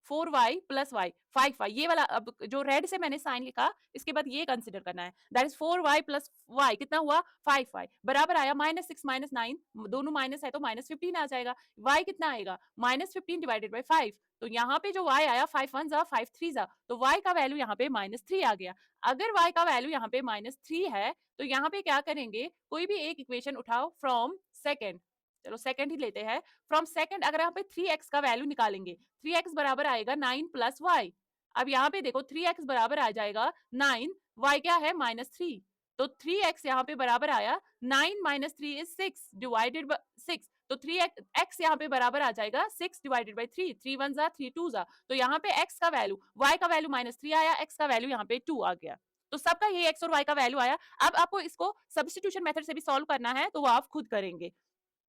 4y plus y 5y, ये वाला अब जो रेड से मैंने साइन लिखा इसके बाद ये कंसिडर करना है, that is 4y plus y कितना हुआ 5y, बराबर आया माइनस 6 माइनस 9, दोनों माइनस है तो माइनस 15 आ जाएगा, y कितना आएगा माइनस 15 डिवाइडेड बाई 5, तो यहाँ पे जो y आया 5 1 जा 5 3 जा, तो y का वैल्यू यहाँ पे माइनस 3 आ गया। अगर y का वैल्यू यहाँ पे माइनस 3 है तो यहाँ पे क्या करेंगे, कोई भी एक इक्वेशन उठाओ फ्रॉम सेकेंड, चलो सेकंड ही लेते हैं, फ्रॉम सेकंड अगर यहाँ पे 3x का वैल्यू निकालेंगे, 3x बराबर आएगा 9 प्लस y। अब यहाँ पे देखो 3x बराबर आ जाएगा 9, y क्या है माइनस 3, तो 3x यहाँ पे बराबर आया 9 माइनस 3 इज 6 डिवाइडेड बाई 6, तो 3x यहाँ पे बराबर आ जाएगा 6 डिवाइडेड बाई 3, 3 1 जा 3 2 जा, तो यहाँ पे x का वैल्यू, y का वैल्यू माइनस 3 आया, x का वैल्यू यहाँ पे 2 आ गया। तो सबका ये x और y का वैल्यू आया। अब आपको इसको सब्स्टिट्यूशन मेथड से भी सॉल्व करना है तो वो आप खुद करेंगे।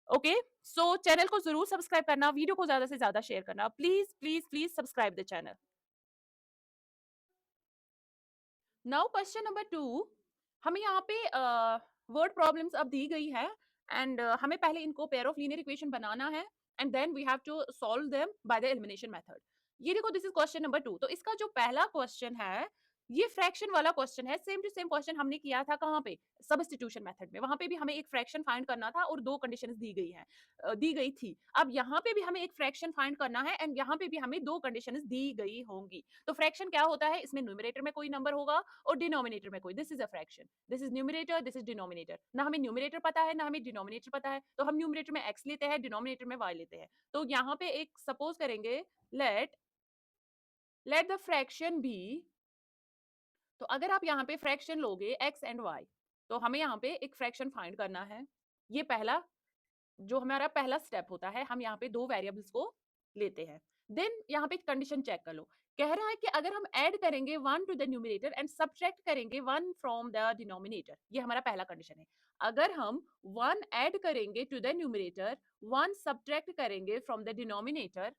ओके, सो चैनल को जरूर सब्सक्राइब करना, वीडियो को ज्यादा से ज्यादा शेयर करना, please please please subscribe the channel. Now question number 2, हमें यहाँ पे वर्ड प्रॉब्लम्स अब दी गई है एंड हमें पहले इनको पेयर ऑफ लीनियर इक्वेशन बनाना है and then we have to solve them by the elimination method. ये देखो, दिस इज क्वेश्चन नंबर 2, तो इसका जो पहला क्वेश्चन है ये फ्रैक्शन वाला क्वेश्चन है, सेम टू सेम क्वेश्चन हमने किया था कहाँ पे, सब्स्टिट्यूशन मेथड में, वहां पे भी हमें एक फ्रैक्शन फाइंड करना था और दो कंडीशंस दी गई हैं, दी गई थी। अब यहाँ पे भी हमें एक फ्रैक्शन फाइंड करना है एंड यहाँ पे भी हमें दो कंडीशंस दी गई होंगी। तो फ्रैक्शन क्या होता है, इसमें न्यूमरेटर में कोई नंबर होगा और डिनोमिनेटर में कोई, this is a fraction, this is numerator, this is denominator, ना हमें न्यूमरेटर पता है ना हमें डिनोमिनेटर पता है, तो हम न्यूमरेटर में x लेते हैं, डिनोमिनेटर में y लेते हैं। तो यहाँ पे एक सपोज करेंगे, let let the fraction be, तो अगर आप यहाँ पे फ्रैक्शन लोगे x एंड y, तो हमें यहाँ पे एक फ्रैक्शन फाइंड करना है। ये पहला जो हमारा पहला स्टेप होता है, हम यहाँ पे दो वेरिएबल्स को लेते हैं। देन यहाँ पे कंडीशन चेक कर लो, कह रहा है कि अगर हम ऐड करेंगे 1 to the numerator and subtract करेंगे 1 फ्रॉम द डिनोमिनेटर, ये हमारा पहला कंडीशन है। अगर हम 1 ऐड करेंगे टू द न्यूमरेटर, 1 सब्ट्रैक्ट करेंगे from the denominator,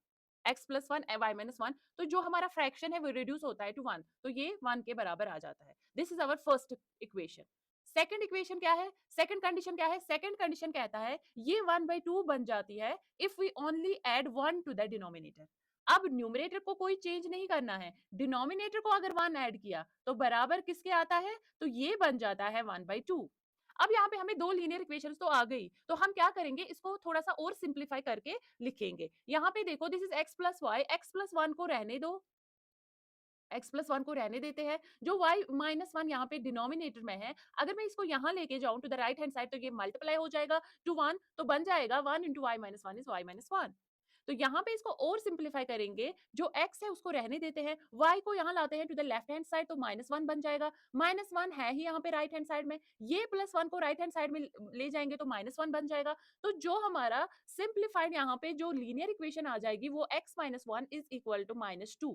x plus 1 y minus 1, तो जो हमारा फ्रैक्शन है वो रिड्यूस होता है टू 1, तो ये 1 के बराबर आ जाता है। This is our first equation. Second equation क्या है, सेकंड कंडीशन क्या है, सेकंड कंडीशन कहता है ये 1/2 बन जाती है if we only add 1 to the denominator. अब न्यूमरेटर को कोई चेंज नहीं करना है, डिनोमिनेटर को अगर 1 ऐड किया तो बराबर किसके आता है, तो ये बन जाता है 1/2। अब यहाँ पे हमें दो लीनियर इक्वेशंस तो आ गई, तो हम क्या करेंगे, इसको थोड़ा सा और सिंप्लीफाई करके लिखेंगे। यहाँ पे देखो, this is x plus y, x plus 1 को रहने दो, x प्लस 1 को रहने देते हैं, जो y माइनस 1 यहाँ पे डिनोमिनेटर में है, अगर मैं इसको यहाँ लेके जाऊं to the right hand side तो ये मल्टीप्लाई हो जाएगा टू 1, तो बन जाएगा 1 into y minus 1 is y minus 1। तो यहाँ पे इसको और सिंप्लीफाई करेंगे, जो x है उसको रहने देते हैं, y को यहाँ लाते हैं to the left hand side, तो माइनस 1 बन जाएगा, माइनस 1 है ही यहाँ पे राइट हैंड साइड में, ये प्लस 1 को राइट हैंड साइड में ले जाएंगे तो माइनस 1 बन जाएगा। तो जो हमारा सिंप्लीफाइड यहाँ पे जो लीनियर इक्वेशन आ जाएगी वो x minus 1 is equal to minus 2।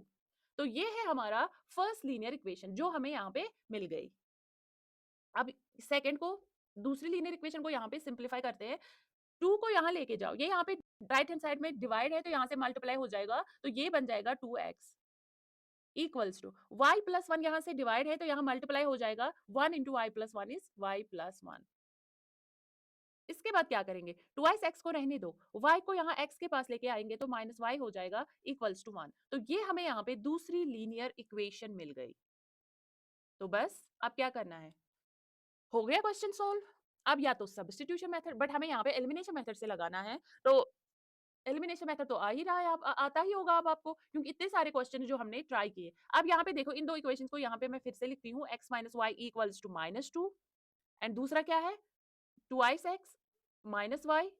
तो ये है हमारा फर्स्ट लीनियर इक्वेशन जो हमें यहाँ पे मिल गई। अब सेकंड को, दूसरी लीनियर इक्वेशन को यहाँ पे सिंप्लीफाई करते हैं, 2 को यहाँ लेके जाओ, ये यहाँ पे राइट हैंड साइड में डिवाइड है तो यहाँ से मल्टीप्लाई हो जाएगा, तो ये बन जाएगा 2x equals to y plus 1, यहाँ से डिवाइड है तो यहाँ मल्टीप्लाई हो जाएगा 1 into y plus 1 is y plus 1। इसके बाद क्या करेंगे, ट्वाइस x को रहने दो, y को यहाँ x के पास लेके आएंगे तो माइनस y हो जाएगा इक्वल्स टू 1। तो ये हमें यहाँ पे दूसरी लीनियर इक्वेशन मिल गई। तो बस अब क्या करना है, हो गया क्वेश्चन सॉल्व। अब या तो सब्स्टिट्यूशन मेथड, बट हमें यहाँ पे एलिमिनेशन मेथड से लगाना है, तो एलिमिनेशन मेथड तो आ ही रहा है, आता ही होगा अब आपको, क्योंकि इतने सारे क्वेश्चन जो हमने ट्राई किए। अब यहाँ पे देखो, इन दो इक्वेशंस को यहाँ पे मैं फिर से लिखती हूँ, x minus y equals to minus 2 and दूसरा क्या है, 2x minus y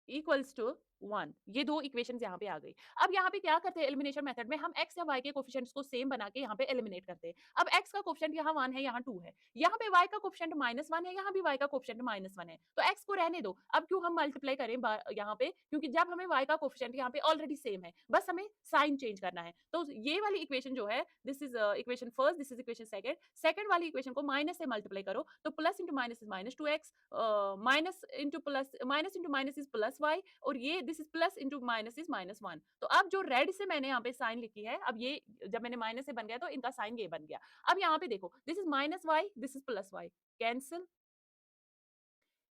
equals to 1 ये 2 इक्वेशंस यहाँ पे आ गई। अब यहाँ पे क्या करते हैं एलिमिनेशन मेथड में हम x या y के कोएफिशिएंट्स को सेम बना के यहाँ पे एलिमिनेट करते हैं। अब x का कोएफिशिएंट यहाँ 1 है, यहाँ 2 है। यहाँ पे y का कोएफिशिएंट -1 है, यहाँ भी y का कोएफिशिएंट -1 है। तो x को रहने दो। अब क्यों हम मल्टीप्लाई करें यहाँ पे, क्योंकि जब हमें y का कोएफिशिएंट यहाँ पे ऑलरेडी सेम है, बस हमें साइन चेंज करना है। तो ये वाली इक्वेशन जो है, this is equation first, this is equation second. Second वाली इक्वेशन को माइनस से मल्टीप्लाई करो, तो plus into minus is -2x, minus into minus is plus y, और ये this is plus into minus is -1। तो अब जो रेड से मैंने यहाँ पे साइन लिखी है, अब ये जब मैंने माइनस से बन गया तो इनका साइन ये बन गया। अब यहाँ पे देखो, this is -y, this is plus y, cancel,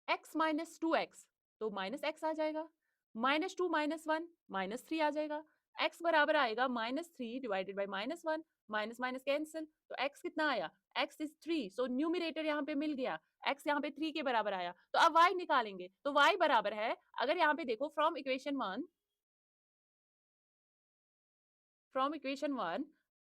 x minus 2x तो माइनस x आ जाएगा, -2 -1 -3 आ जाएगा, x बराबर आएगा -3 divided bye -1, minus minus cancel, तो x कितना आया, x इज 3, सो न्यूमरेटर यहाँ पे मिल गया, x यहाँ पे 3 के बराबर आया। तो अब y निकालेंगे, तो y बराबर है, अगर यहाँ पे देखो from equation 1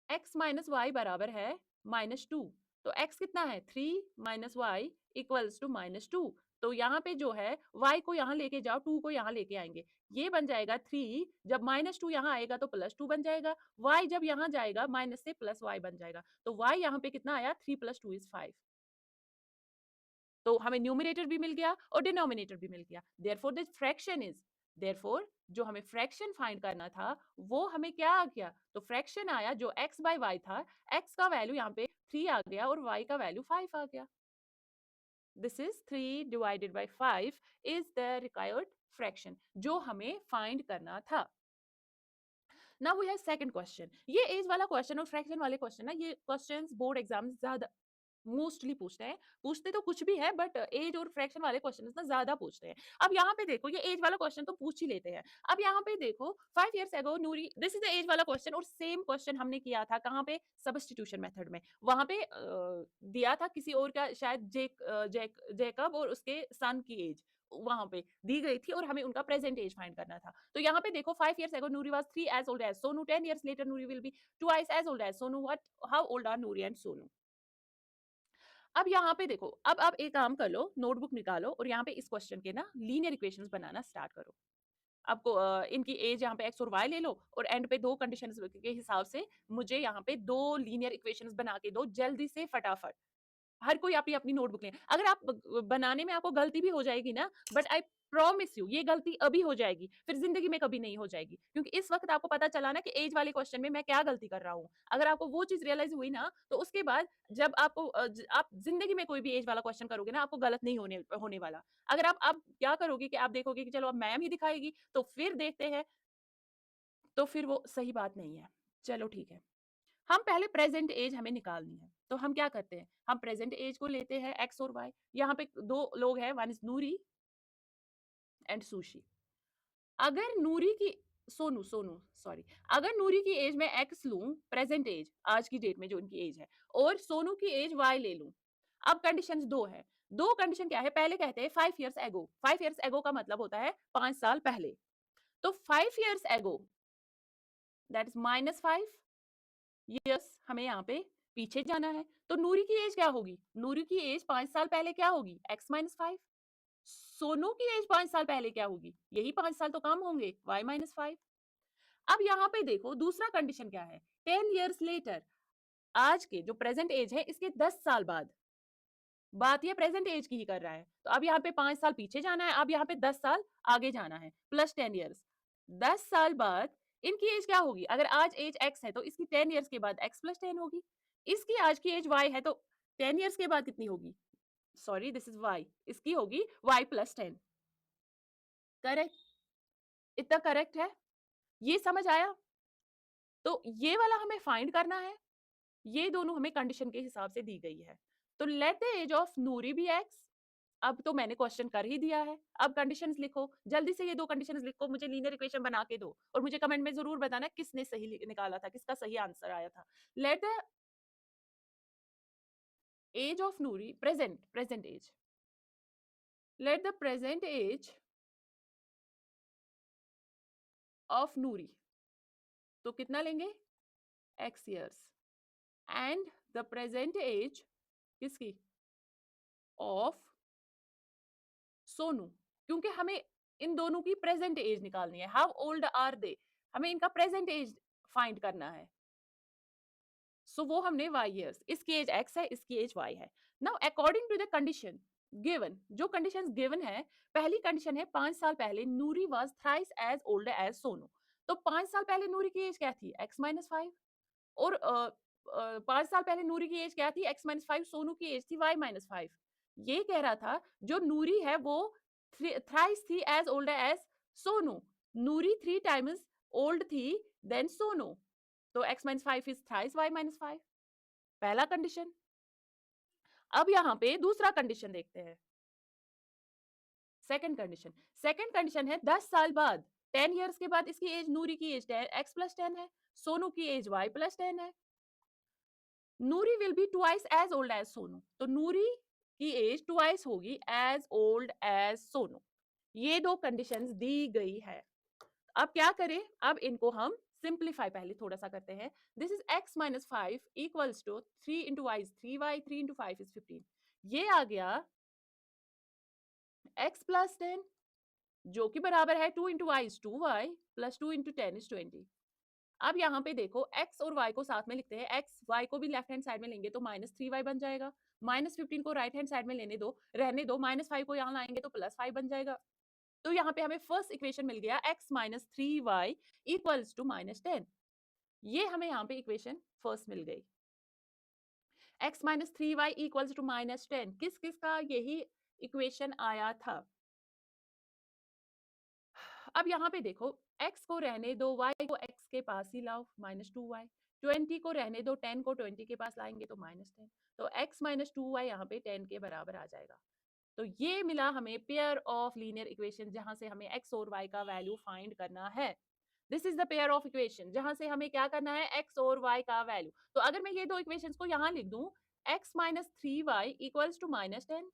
x minus y बराबर है -2, तो x कितना है 3 माइनस वाई इक्वल्स टू -2। तो यहाँ पे जो है y को यहाँ लेके जाओ, 2 को यहाँ लेके आएंगे, ये बन जाएगा 3, जब -2 यहाँ आएगा तो +2 बन जाएगा, y जब यहाँ जाएगा माइनस से प्लस y बन जाएगा, तो y यहाँ पे कितना आया 3 + 2 = 5। तो हमें न्यूमरेटर भी मिल गया और डिनोमिनेटर भी मिल गया। Therefore this fraction is, therefore जो हमें फ्रैक्शन फाइंड करना था वो हमें क्या आ गया, तो फ्रैक्शन आया जो x बाय y था, x का वैल्यू यहाँ पे 3 आ गया और y का वैल्यू 5 आ गया। This is 3 divided by 5 is the required fraction जो हमें फाइंड करना था। Now we have second question. ये एज वाला क्वेश्चन और फ्रैक्शन वाले क्वेश्चन ना, ये क्वेश्चंस बोर्ड एग्जाम ज्यादा मोस्टली पूछते हैं, पूछते तो कुछ भी है बट एज और फ्रैक्शन वाले क्वेश्चंस ना ज्यादा पूछते हैं। अब यहाँ पे देखो, ये एज वाला क्वेश्चन तो पूछ ही लेते हैं। अब यहाँ पे देखो 5 years ago Noori, this is the age वाला क्वेश्चन, और सेम क्वेश्चन हमने किया था कहाँ पे, सब्स्टिट्यूशन मेथड में। वहां पे दिया था किसी और का, शायद जेकब और उसके सन की एज वहां पे दी गई थी और हमें उनका प्रेजेंट एज फाइंड करना था। तो यहाँ पे देखो 5 years ago Noori was 3 as old as Sonu, 10 years later Noori will be twice as old as Sonu, what, how old are Noori and Sonu. अब यहाँ पे देखो, अब आप एक काम कर लो, नोटबुक निकालो और यहाँ पे इस क्वेश्चन के ना लीनियर इक्वेशंस बनाना स्टार्ट करो। आपको इनकी एज यहाँ पे एक्स और वाई ले लो और एंड पे दो कंडीशंस के हिसाब से मुझे यहाँ पे दो लीनियर इक्वेशंस बना के दो जल्दी से फटाफट। हर कोई अपनी अपनी नोटबुक लें। अगर आप बनाने में आपको गलती भी हो जाएगी ना, बट आई प्रॉमिस यू ये गलती अभी हो जाएगी, फिर जिंदगी में कभी नहीं हो जाएगी, क्योंकि इस वक्त आपको पता चला ना कि एज वाले क्वेश्चन में मैं क्या गलती कर रहा हूँ। अगर आपको वो चीज रियलाइज हुई ना, तो उसके बाद जब आपको आप जिंदगी में कोई भी एज वाला क्वेश्चन करोगे ना, आपको गलत नहीं होने होने वाला। अगर आप क्या करोगे कि आप देखोगे कि चलो अब मैम ही दिखाएगी तो फिर देखते हैं, तो फिर वो सही बात नहीं है। चलो ठीक है, हम पहले प्रेजेंट एज हमें निकालनी है, तो हम क्या करते हैं, हम प्रेजेंट एज को लेते हैं एक्स और वाई। यहाँ पे दो लोग हैं, one is Noori and sushi. अगर नूरी की, सोनू सोनू सॉरी, अगर नूरी की एज में एक्स लूं, प्रेजेंट एज आज की डेट में जो उनकी एज है, और सोनू की एज वाई ले लूं। अब कंडीशंस दो है, दो कंडीशन क्या है, पहले कहते हैं 5 इयर्स एगो। 5 इयर्स एगो का मतलब होता है 5 साल पहले। तो 5 years ago that is -5 yes, हमें यहाँ पे पीछे जाना है। तो नूरी की एज क्या होगी, नूरी की एज 5 साल पहले क्या होगी, x-5। सोनू की एज 5 साल पहले क्या होगी, यही 5 साल तो कम होंगे, y-5। अब यहाँ पे देखो दूसरा कंडीशन क्या है, 10 इयर्स लेटर, आज के जो प्रेजेंट एज है इसके 10 साल बाद, बात ये प्रेजेंट एज की ही कर रहा है। तो अब यहाँ पे 5 साल पीछे जाना है, अब यहाँ पे 10 साल आगे जाना है, प्लस 10 इयर्स। 10 साल बाद इनकी एज क्या होगी, अगर आज एज x है तो इसकी 10 इयर्स के बाद x + 10 होगी। इसकी आज की एज y है तो 10 इयर्स के बाद कितनी होगी, सॉरी दिस इज y, इसकी होगी y + 10। करेक्ट, इतना करेक्ट है, ये समझ आया। तो ये वाला हमें फाइंड करना है, ये दोनों हमें कंडीशन के हिसाब से दी गई है। तो let the age of Noori be x। अब तो मैंने क्वेश्चन कर ही दिया है, अब कंडीशंस लिखो, जल्दी से ये दो कंडीशंस लिखो, मुझे लीनियर इक्वेशन बना के दो और मुझे कमेंट में जरूर बताना किसने सही निकाला था, किसका सही आंसर आया था। Let the age of Noori, present age, let the present age of Noori, तो कितना लेंगे x years, and the present age किसकी, ऑफ सोनू, क्योंकि हमें इन दोनों की प्रेजेंट एज निकालनी है। हाउ ओल्ड आर दे, हमें इनका प्रेजेंट एज फाइंड करना है। सो वो हमने y years, इसकी एज x है, इसकी एज y है। Now according to the condition given, जो कंडीशंस गिवन है, पहली कंडीशन है 5 साल पहले Noori was thrice as old as Sonu. तो 5 साल पहले नूरी की एज क्या थी, x-5। और 5 साल पहले नूरी की एज क्या थी, x-5। सोनू की एज थी y-5। ये कह रहा था जो नूरी है वो थ्राइस थी एज ओल्ड एज सोनू। नूरी 3 टाइम्स ओल्ड थी देन सोनू। तो x-5 इज थ्राइस y-5, पहला कंडीशन। अब यहाँ पे दूसरा कंडीशन देखते हैं, सेकंड कंडीशन। सेकंड कंडीशन है 10 साल बाद, 10 इयर्स के बाद इसकी एज, नूरी की एज x+10 है, सोनू की एज y+10 है। Noori will be twice as old as Sonu. तो नूरी की एज ट्वाइस होगी एज ओल्ड एज सोनू। ये दो कंडीशंस दी गई है। अब क्या करें, अब इनको हम सिंप्लीफाई पहले थोड़ा सा करते हैं। This is x-5 equals to 3 into y 3y, 3 into 5 is 15। ये आ गया x+10 जो कि बराबर है 2 into y is 2y plus 2 into 10 is 20। अब यहाँ पे देखो x और y को साथ में लिखते हैं, x y को भी लेफ्ट हैंड साइड में लेंगे तो -3y बन जाएगा, -15 को राइट हैंड साइड में लेने दो, रहने दो, -5 को यहाँ लाएंगे तो +5 बन जाएगा। तो यहाँ पे हमें फर्स्ट इक्वेशन मिल गया x-3y इक्वल्स टू -10। ये हमें यहाँ पे इक्वेशन फर्स्ट मिल गई, x-3y इक्वल्स टू -10। किस किस का यही इक्वेशन आया था। अब यहाँ पे देखो x को रहने दो, y को x के पास ही लाओ, -2y। 20 को रहने दो, 10 को 20 के पास लाएंगे तो -10। तो x-2y यहाँ पे 10 के बराबर आ जाएगा। तो ये मिला हमें पेयर ऑफ लीनियर इक्वेशन, जहां से हमें x और y का वैल्यू फाइंड करना है। This is the pair of equation जहां से हमें क्या करना है, x और y का वैल्यू। तो अगर मैं ये दो इक्वेशंस को यहाँ लिख दूं, x-3y equals to -10,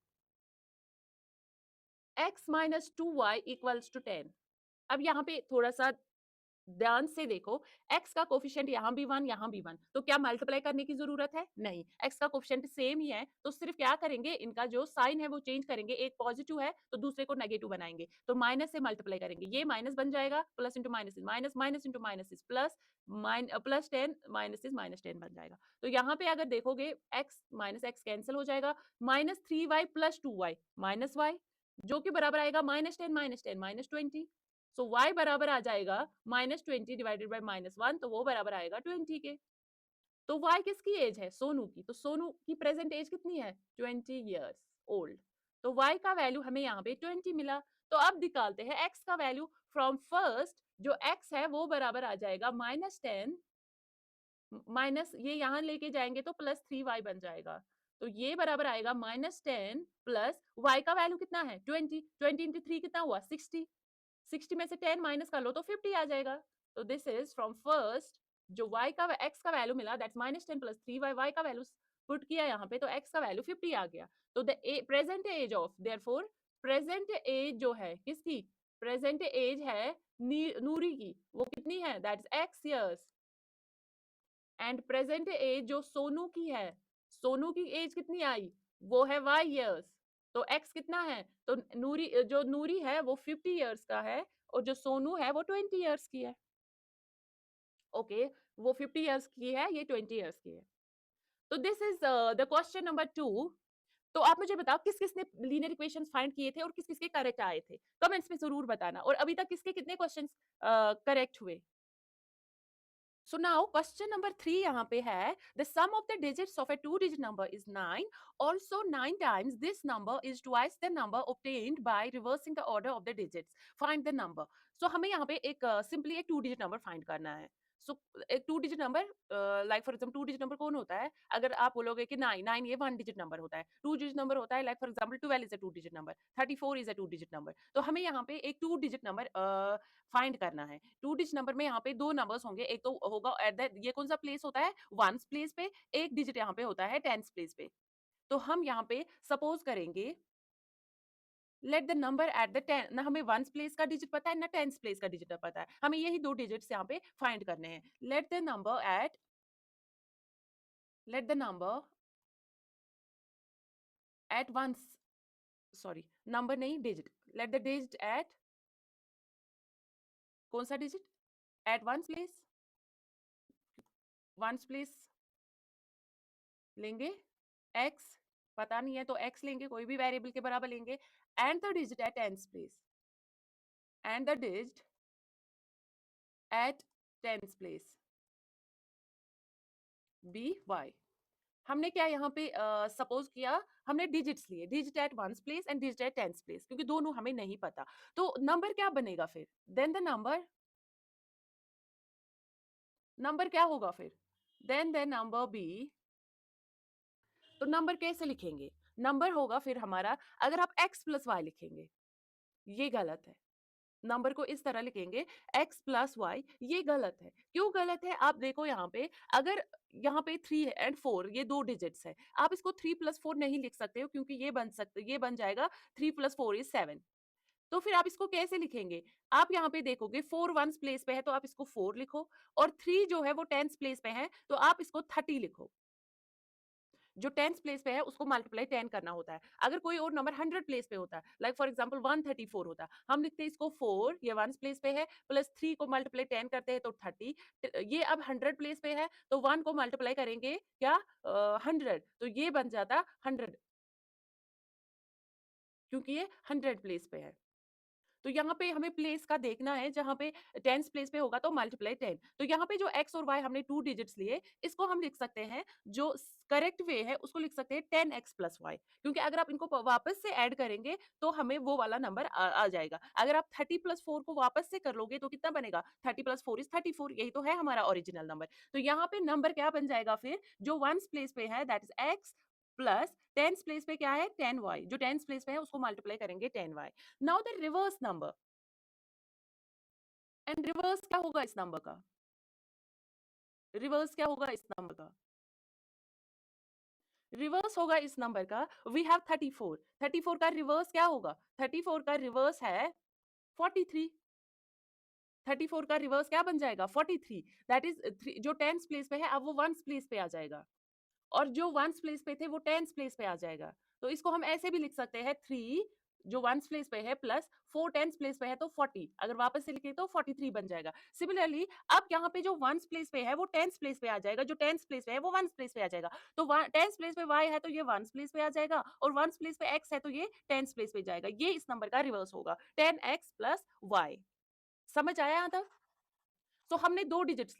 x-2y equals to 10। अब यहाँ पे थोड़ा सा ध्यान से देखो, x का कोफिशिएंट यहाँ भी 1, यहाँ भी 1, तो क्या मल्टीप्लाई करने की जरूरत है, नहीं। x का कोफिशिएंट सेम ही है, तो सिर्फ क्या करेंगे, इनका जो साइन है वो चेंज करेंगे, एक पॉजिटिव है तो दूसरे को नेगेटिव बनाएंगे, तो माइनस से मल्टीप्लाई करेंगे, ये माइनस बन जाएगा, plus into minus is minus, minus into minus is plus, plus 10 minus is -10 बन जाएगा। तो यहाँ पे अगर देखोगे x माइनस एक्स कैंसिल हो जाएगा, -3y plus 2y minus y, जो कि बराबर आएगा -10 -20। सो y बराबर आ जाएगा -20 डिवाइडेड बाय -1, तो वो बराबर आएगा 20 के। तो y किसकी एज है, सोनू की। तो सोनू की प्रेजेंट एज कितनी है, 20 इयर्स ओल्ड। तो y का वैल्यू हमें यहाँ पे 20 मिला। तो अब निकालते हैं x का वैल्यू फ्रॉम फर्स्ट, जो x है वो बराबर आ जाएगा -10, माइनस ये यहाँ लेके जाएंगे तो +3y बन जाएगा। तो ये बराबर आएगा -10 प्लस y का वैल्यू कितना है, 20। 20 इंटू 3 कितना हुआ, 60। 60 में से 10 माइनस कर लो तो 50 आ जाएगा। तो दिस इज फ्रॉम फर्स्ट, जो y का x का वैल्यू मिला दैट्स -10 प्लस 3y, y का वैल्यू पुट किया यहाँ पे तो x का वैल्यू 50 आ गया। तो the present age of, therefore present age जो है किसकी, प्रेजेंट एज है नूरी की, वो कितनी है, that's x years. And present age जो सोनू की है, सोनू की एज कितनी आई, वो है y इयर्स। तो x कितना है, तो नूरी, जो नूरी है वो 50 इयर्स का है और जो सोनू है वो 20 इयर्स की है। ओके, वो 50 इयर्स की है, ये 20 इयर्स की है। तो this is the question number 2। तो आप मुझे बताओ किस किसने लीनियर इक्वेशंस फाइंड किए थे और किस किसके करेक्ट आए थे, कमेंट्स में जरूर बताना। और अभी तक किसके कितने क्वेश्चंस करेक्ट हुए। So now question number 3 यहाँ पे है, the sum of the digits of a two-digit number is 9. Also 9 times this number is twice the number obtained by reversing the order of the digits. Find the number. So हमें यहाँ पे एक simply एक two-digit number find करना है। So एक two-digit number, like for example two-digit number कौन होता है? अगर आप बोलोगे कि 9, 9 ये one-digit number होता है। Two-digit number होता है, like for example 12 is a two-digit number, 34 is a two-digit number. तो हमें यहाँ पे एक two-digit number फाइंड करना है। टू डिजिट नंबर में यहाँ पे दो नंबर्स होंगे, एक तो होगा एट द, ये कौन सा प्लेस होता है, वंस प्लेस पे, एक डिजिट यहाँ पे होता है टेंस प्लेस पे। तो हम यहाँ पे सपोज करेंगे late the number at the ten, ना हमें वंस प्लेस का डिजिट पता है ना टेंस प्लेस का डिजिट पता है, हमें यही दो डिजिट्स यहाँ पे फाइंड करने हैं। Let the number at, let the number at ones, sorry number नहीं digit, let the digit at कौन सा डिजिट? एट वंस प्लेस लेंगे x, पता नहीं है तो x लेंगे, कोई भी वेरिएबल के बराबर लेंगे, and the digit at tens place, and the digit at tens place be y. हमने क्या यहाँ पे सपोज किया, हमने डिजिट्स लिए, digit at ones place and digit at tens place, क्योंकि दोनों हमें नहीं पता। तो नंबर क्या बनेगा फिर? देन द नंबर क्या होगा फिर? Then the number be. तो नंबर कैसे लिखेंगे? नंबर होगा फिर हमारा, अगर आप x प्लस वाई लिखेंगे, ये गलत है। नंबर को इस तरह लिखेंगे x प्लस वाई, ये गलत है। क्यों गलत है? आप देखो यहाँ पे, अगर यहाँ पे 3 एंड 4 ये दो डिजिट्स है, आप इसको 3 प्लस 4 नहीं लिख सकते हो, क्योंकि ये बन जाएगा 3 प्लस 4 इज 7। तो फिर आप इसको कैसे लिखेंगे? आप यहाँ पे देखोगे 4 वंस प्लेस पे है तो आप इसको 4 लिखो, और 3 जो है वो टेंस प्लेस पे है तो आप इसको 30 लिखो। जो टेंस प्लेस पे है उसको मल्टीप्लाई 10 करना होता है। अगर कोई और नंबर 100 प्लेस पे होता है, लाइक फॉर एग्जांपल 134 होता है, हम लिखते हैं इसको 4, ये वंस प्लेस पे है, प्लस 3 को मल्टीप्लाई 10 करते हैं तो 30। ये अब 100 प्लेस पे है तो 1 को मल्टीप्लाई करेंगे क्या 100, तो ये बन जाता 100, क्योंकि ये 100 प्लेस पे है। तो यहाँ पे हमें प्लेस का देखना है, जहाँ पे टेंस प्लेस पे होगा तो मल्टीप्लाई 10। तो यहाँ पे जो x और y हमने 2 डिजिट्स लिए, इसको हम लिख सकते हैं, जो करेक्ट वे है उसको लिख सकते हैं 10x प्लस वाई, क्योंकि अगर आप इनको वापस से ऐड करेंगे तो हमें वो वाला नंबर आ जाएगा। अगर आप 30 प्लस 4 को वापस से कर लोगे तो कितना बनेगा? 30 प्लस 4 इज 34, यही तो है हमारा ओरिजिनल नंबर। तो यहाँ पे नंबर क्या बन जाएगा फिर? जो वंस प्लेस पे है that is x, plus tens place पे क्या है 10y, जो टेंस प्लेस पे है उसको मल्टीप्लाई करेंगे 10y। Now the reverse number, and reverse क्या होगा इस नंबर का? रिवर्स क्या होगा इस नंबर का? रिवर्स होगा इस नंबर का, वी हैव 34, 34 का रिवर्स क्या होगा? 34 का रिवर्स है 43। 34 का रिवर्स क्या बन जाएगा? 43। दैट इज जो टेंस प्लेस पे है अब वो वंस प्लेस पे आ जाएगा, और जो वंस प्लेस पे थे वो टेंस प्लेस पे आ जाएगा। तो इसको हम ऐसे भी लिख सकते हैं 3 जो वंस प्लेस पे है प्लस 4 टेंस प्लेस पे है तो 40, अगर वापस से लिखे तो 43 बन जाएगा। सिमिलरली अब यहाँ पे जो वंस प्लेस पे है वो टेंस प्लेस पे आ जाएगा, जो टेंस प्लेस पे है वो वंस प्लेस पे आ जाएगा। तो टेंस प्लेस पे y है तो ये वंस प्लेस पे आ जाएगा, और वंस प्लेस पे x है तो ये टेंस प्लेस पे जाएगा। ये इस नंबर का रिवर्स होगा 10x प्लस वाई। समझ आया यहाँ तक? तो हमने दो डिजिट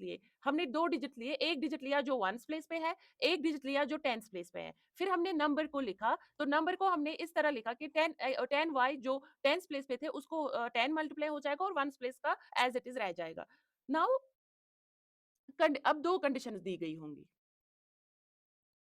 लिए, एक डिजिट लिया जो वंस प्लेस पे है, एक डिजिट लिया जो टेंस प्लेस पे है। फिर हमने नंबर को लिखा, तो नंबर को हमने इस तरह लिखा कि 10y जो टेंस प्लेस पे थे उसको 10 मल्टीप्लाई हो जाएगा और वंस प्लेस का एज इट इज रह जाएगा। नाउ अब दो कंडीशंस दी गई होंगी।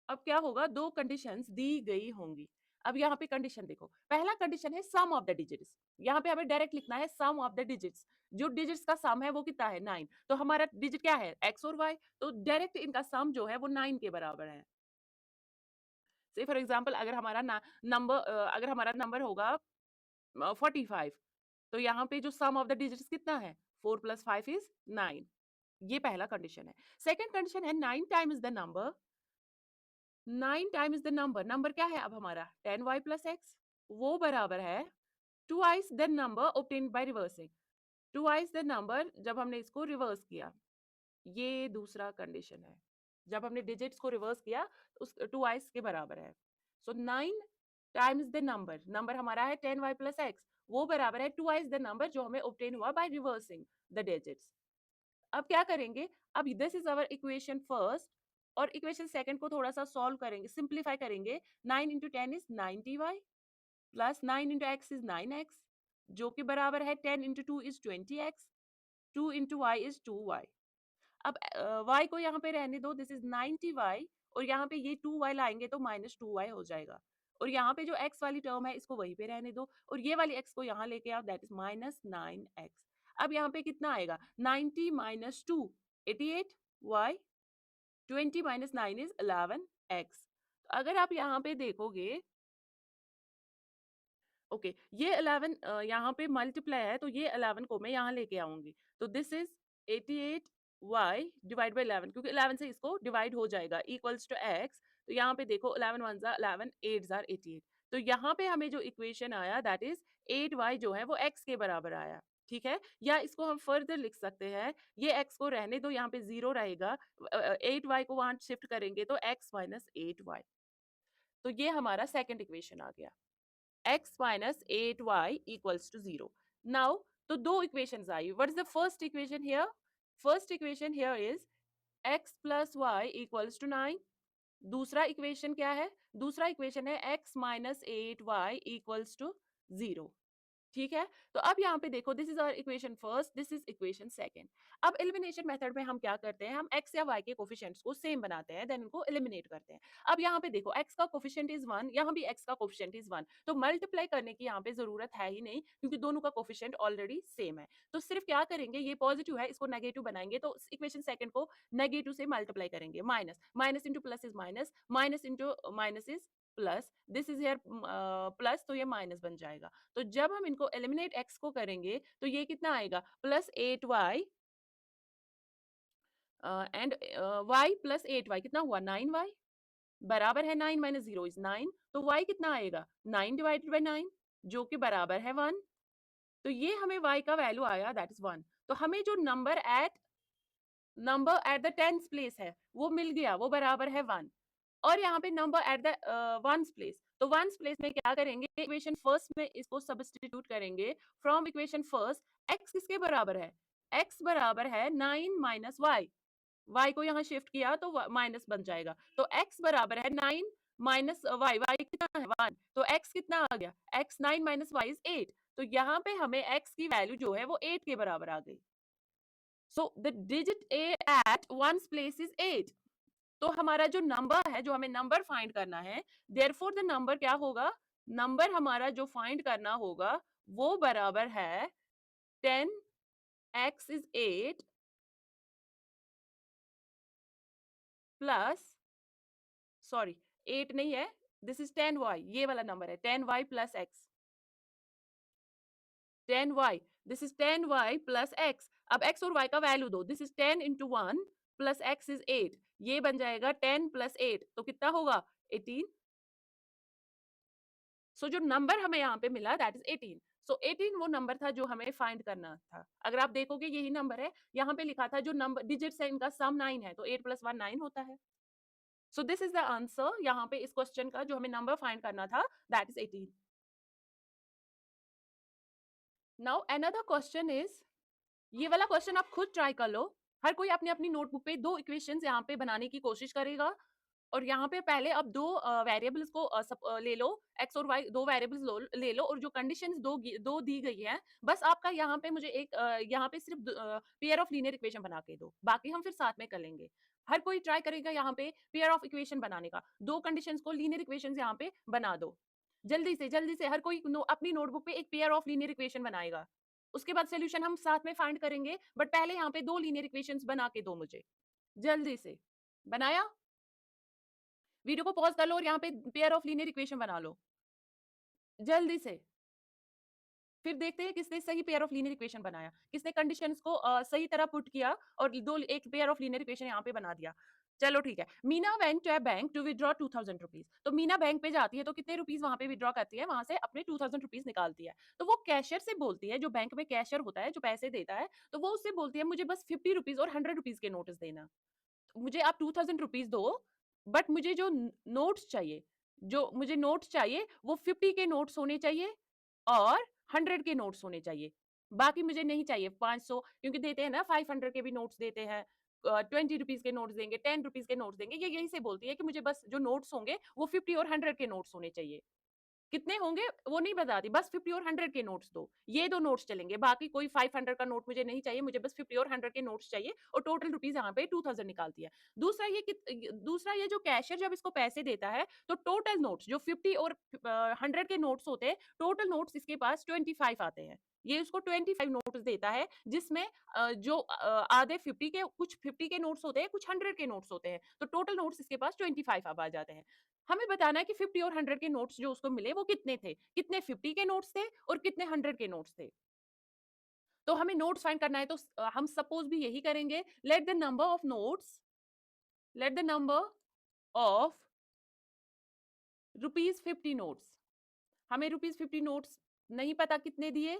अब क्या होगा? दो कंडीशंस दी गई होंगी। अब यहाँ पे कंडीशन देखो, पहला कंडीशन है सम ऑफ द डिजिट्स। यहाँ पे हमें डायरेक्ट लिखना है सम ऑफ द डिजिट्स। जो डिजिट्स का सम है वो कितना है? 9। तो हमारा डिजिट क्या है? x और y, तो डायरेक्ट इनका सम जो है वो 9 के बराबर है। से फॉर एग्जांपल अगर हमारा नंबर होगा 45, तो यहाँ पे जो सम ऑफ द डिजिट्स कितना है? 4 प्लस 5 इज 9। ये पहला कंडीशन है। सेकेंड कंडीशन है 9 times the number. 9 times the number, number क्या है अब हमारा? 10y प्लस एक्स, वो बराबर है twice the number obtained by reversing. Twice the number जब हमने इसको रिवर्स किया, ये दूसरा कंडीशन है। जब हमने डिजिट्स को रिवर्स किया उस ट्वाइस के बराबर है। सो 9 टाइम्स द नंबर, नंबर हमारा है 10y प्लस एक्स, वो बराबर है ट्वाइस द नंबर जो हमें ऑब्टेन हुआ बाय रिवर्सिंग द डिजिट्स। अब क्या करेंगे? अब this is our equation first, और इक्वेशन सेकंड को थोड़ा सा सॉल्व करेंगे, सिंप्लीफाई करेंगे। 9 into 10 is 90y, plus 9 into x is 9x, जो कि बराबर है 10 into 2 is 20x, 2 into y is 2y। अब y को यहाँ पे रहने दो, दिस इज 90y, और यहाँ पे ये 2y लाएंगे तो माइनस 2y हो जाएगा, और यहाँ पे जो x वाली टर्म है इसको वहीं पे रहने दो, और ये वाली x को यहाँ लेके आओ, दैट इज माइनस 9x। अब यहाँ पे कितना आएगा? 90 minus 2 88y, 20 minus 9 is 11x। तो अगर आप यहाँ पे देखोगे, ओके ये 11 यहाँ पे मल्टीप्लाई है तो ये 11 को मैं यहाँ लेके आऊंगी, तो this is 88y divide by 11, क्योंकि 11 से इसको डिवाइड हो जाएगा इक्वल्स टू x। तो यहाँ पे देखो 11 1 ज़ा 11, 8 ज़ा 88। तो यहाँ पे हमें जो इक्वेशन आया दैट इज 8y जो है वो x के बराबर आया। ठीक है, या इसको हम फर्दर लिख सकते हैं, ये x को रहने दो, यहाँ पे 0 रहेगा, 8y को वहां शिफ्ट करेंगे तो x माइनस 8y। तो ये हमारा सेकंड इक्वेशन आ गया, x minus 8y equals to 0। Now तो दो इक्वेशंस आई, what is the first equation here? First equation here is x plus y equals to 9। दूसरा इक्वेशन क्या है? दूसरा इक्वेशन है x minus 8y equals to 0। ठीक है, तो अब यहाँ पे देखो, this is our equation first, this is equation second. अब एलिमिनेशन मेथड में हम क्या करते हैं, हम x या y के कोफिशिएंट्स को सेम बनाते हैं, देन उनको एलिमिनेट करते हैं। अब यहाँ पे देखो, x का कोफिशिएंट इज 1, यहाँ भी x का कोफिशिएंट इज 1, तो मल्टीप्लाई करने की यहाँ पे जरूरत है ही नहीं, क्योंकि दोनों का कोफिशिएंट ऑलरेडी सेम है। तो सिर्फ क्या करेंगे, ये पॉजिटिव है, इसको नेगेटिव बनाएंगे, तो इक्वेशन सेकंड को नेगेटिव से मल्टीप्लाई करेंगे, minus minus into plus is minus, minus into minus is plus, this is here plus, तो ये माइनस बन जाएगा। तो जब हम इनको एलिमिनेट x को करेंगे तो ये कितना आएगा, plus 8y and y plus 8y कितना हुआ, 9y, बराबर है 9 माइनस 0 इज 9, तो y कितना आएगा, 9 डिवाइडेड बाई 9, जो कि बराबर है 1। तो ये हमें y का वैल्यू आया, दैट इज 1। तो हमें जो number at the tenth place है वो मिल गया, वो बराबर है 1। और यहाँ पे number at the ones place, तो वंस प्लेस में क्या करेंगे, इक्वेशन फर्स्ट में इसको सब्स्टिट्यूट करेंगे। फ्रॉम इक्वेशन फर्स्ट x किसके बराबर है, x बराबर है 9 माइनस वाई, y को यहाँ शिफ्ट किया तो माइनस बन जाएगा, तो x बराबर है 9 माइनस वाई, वाई कितना है 1, तो x कितना आ गया, x 9 माइनस वाई इज 8। तो यहाँ पे हमें x की वैल्यू जो है वो 8 के बराबर आ गई। So the digit a at ones place is 8। तो हमारा जो नंबर है, जो हमें नंबर फाइंड करना है, देयरफॉर द नंबर क्या होगा, नंबर हमारा जो फाइंड करना होगा वो बराबर है 10x इज 8 प्लस, सॉरी 8 नहीं है, दिस इज 10y, ये वाला नंबर है 10y plus x, 10y, this is 10y plus x। अब x और y का वैल्यू दो, this is 10 into 1 plus x is 8, ये बन जाएगा 10 प्लस 8, तो कितना होगा 18। सो जो नंबर हमें यहाँ पे मिला दैट इज 18। सो 18 वो नंबर था जो हमें फाइंड करना था। अगर आप देखोगे यही नंबर है, यहाँ पे लिखा था जो नंबर डिजिट्स है इनका सम 9 है, तो 8 प्लस 1 9 होता है। So this is the answer यहाँ पे इस क्वेश्चन का, जो हमें नंबर फाइंड करना था that is 18। Now another question is, ये वाला क्वेश्चन आप खुद ट्राई कर लो, हर कोई अपनी अपनी नोटबुक पे दो इक्वेशंस यहाँ पे बनाने की कोशिश करेगा। और यहाँ पे पहले अब दो वेरिएबल्स को ले लो, एक्स और वाई दो वेरिएबल्स ले लो, और जो कंडीशंस दो दी गई है, बस आपका यहाँ पे मुझे एक यहाँ पे सिर्फ पेयर ऑफ लीनियर इक्वेशन बना के दो, बाकी हम फिर साथ में कर लेंगे। हर कोई ट्राई करेगा यहाँ पे पेयर ऑफ इक्वेशन बनाने का, दो कंडीशंस को लीनियर इक्वेशन यहाँ पे बना दो। जल्दी से हर कोई अपनी नोटबुक पे एक पेयर ऑफ लीनियर इक्वेशन बनाएगा, उसके बाद सोल्यूशन हम साथ में फाइंड करेंगे, बट पहले यहाँ पे दो लीनियर इक्वेशंस बना के दो मुझे, जल्दी से। बनाया? वीडियो को पॉज कर लो और यहाँ पे पेयर ऑफ लीनियर इक्वेशन बना लो जल्दी से। फिर देखते हैं किसने सही पेयर ऑफ लीनियर इक्वेशन बनाया, किसने कंडीशंस को सही तरह पुट किया और दो एक पेयर ऑफ लीनियर इक्वेशन यहाँ पे बना दिया। चलो ठीक है। Meena went to a bank to withdraw 2000 rupees. तो मीना बैंक पे जाती है तो कितने रुपीज वहां पे विड्रॉ करती है, वहां से अपने 2000 रुपीज निकालती है। तो वो कैशियर से बोलती है, जो बैंक में कैशियर होता है जो पैसे देता है, तो वो उससे बोलती है मुझे बस 50 रुपीज और 100 रुपीज के नोटिस देना, मुझे आप 2000 रुपीज दो, बट मुझे जो नोट्स चाहिए, जो मुझे नोट्स चाहिए वो 50 के नोट्स होने चाहिए और 100 के नोट्स होने चाहिए, बाकी मुझे नहीं चाहिए 500, क्योंकि देते हैं ना 500 के भी नोट्स देते हैं, 20 रुपीज के नोट्स देंगे, 10 रुपीज के नोट्स देंगे, ये यही से बोलती है कि मुझे बस जो नोट्स होंगे वो 50 और 100 के नोट्स होने चाहिए। कितने होंगे वो नहीं बताती, बस 50 और 100 के नोट्स दो, ये दो नोट्स चलेंगे, बाकी कोई 500 का नोट मुझे नहीं चाहिए, मुझे बस 50 और 100 के नोट्स चाहिए, और टोटल रुपीज यहाँ पे 2000 निकालती है। दूसरा ये जो कैशियर जब इसको पैसे देता है, तो टोटल नोट्स जो 50 और 100 के नोट्स होते हैं, टोटल नोट्स इसके पास 25 आते हैं, ये उसको 25 नोट्स देता है, जिसमें जो आधे 50 के, कुछ 50 के नोट्स होते हैं, कुछ 100 के नोट्स होते हैं, तो टोटल नोट्स इसके पास 25 अब आ जाते हैं। हमें बताना है कि 50 और 100 के नोट्स जो उसको मिले वो कितने थे, कितने 50 के नोट्स थे और कितने 100 के नोट्स थे। तो हमें नोट्स फाइंड करना है, तो हम सपोज भी यही करेंगे, late the number of notes, late the number of ₹50 notes, हमें ₹50 नोट्स नहीं पता कितने दिए,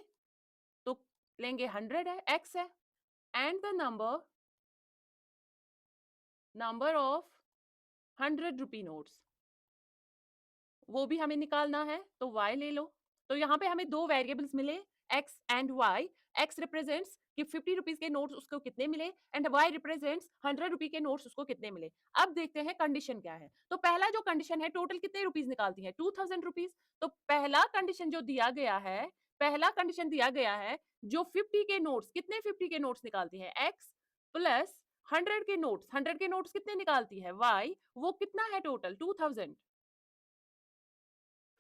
तो लेंगे 100 है, x है, and the number of 100 rupee notes, वो भी हमें निकालना है, तो y ले लो। तो यहाँ पे हमें दो वेरिएबल्स मिले, x and y। x represents कि 50 रुपीज के नोट्स उसको कितने मिले, एंड y रिप्रेजेंट्स 100 रुपी के नोट्स उसको कितने मिले। अब देखते हैं कंडीशन क्या है। तो पहला जो कंडीशन है, टोटल कितने रुपीज निकालती है, 2000 रुपीज। तो पहला कंडीशन जो दिया गया है, पहला कंडीशन दिया गया है, जो 50 के नोट्स, कितने 50 के नोट्स निकालती है, x प्लस 100 के नोट्स, 100 के नोट्स कितने निकालती है, y, वो कितना है टोटल 2000।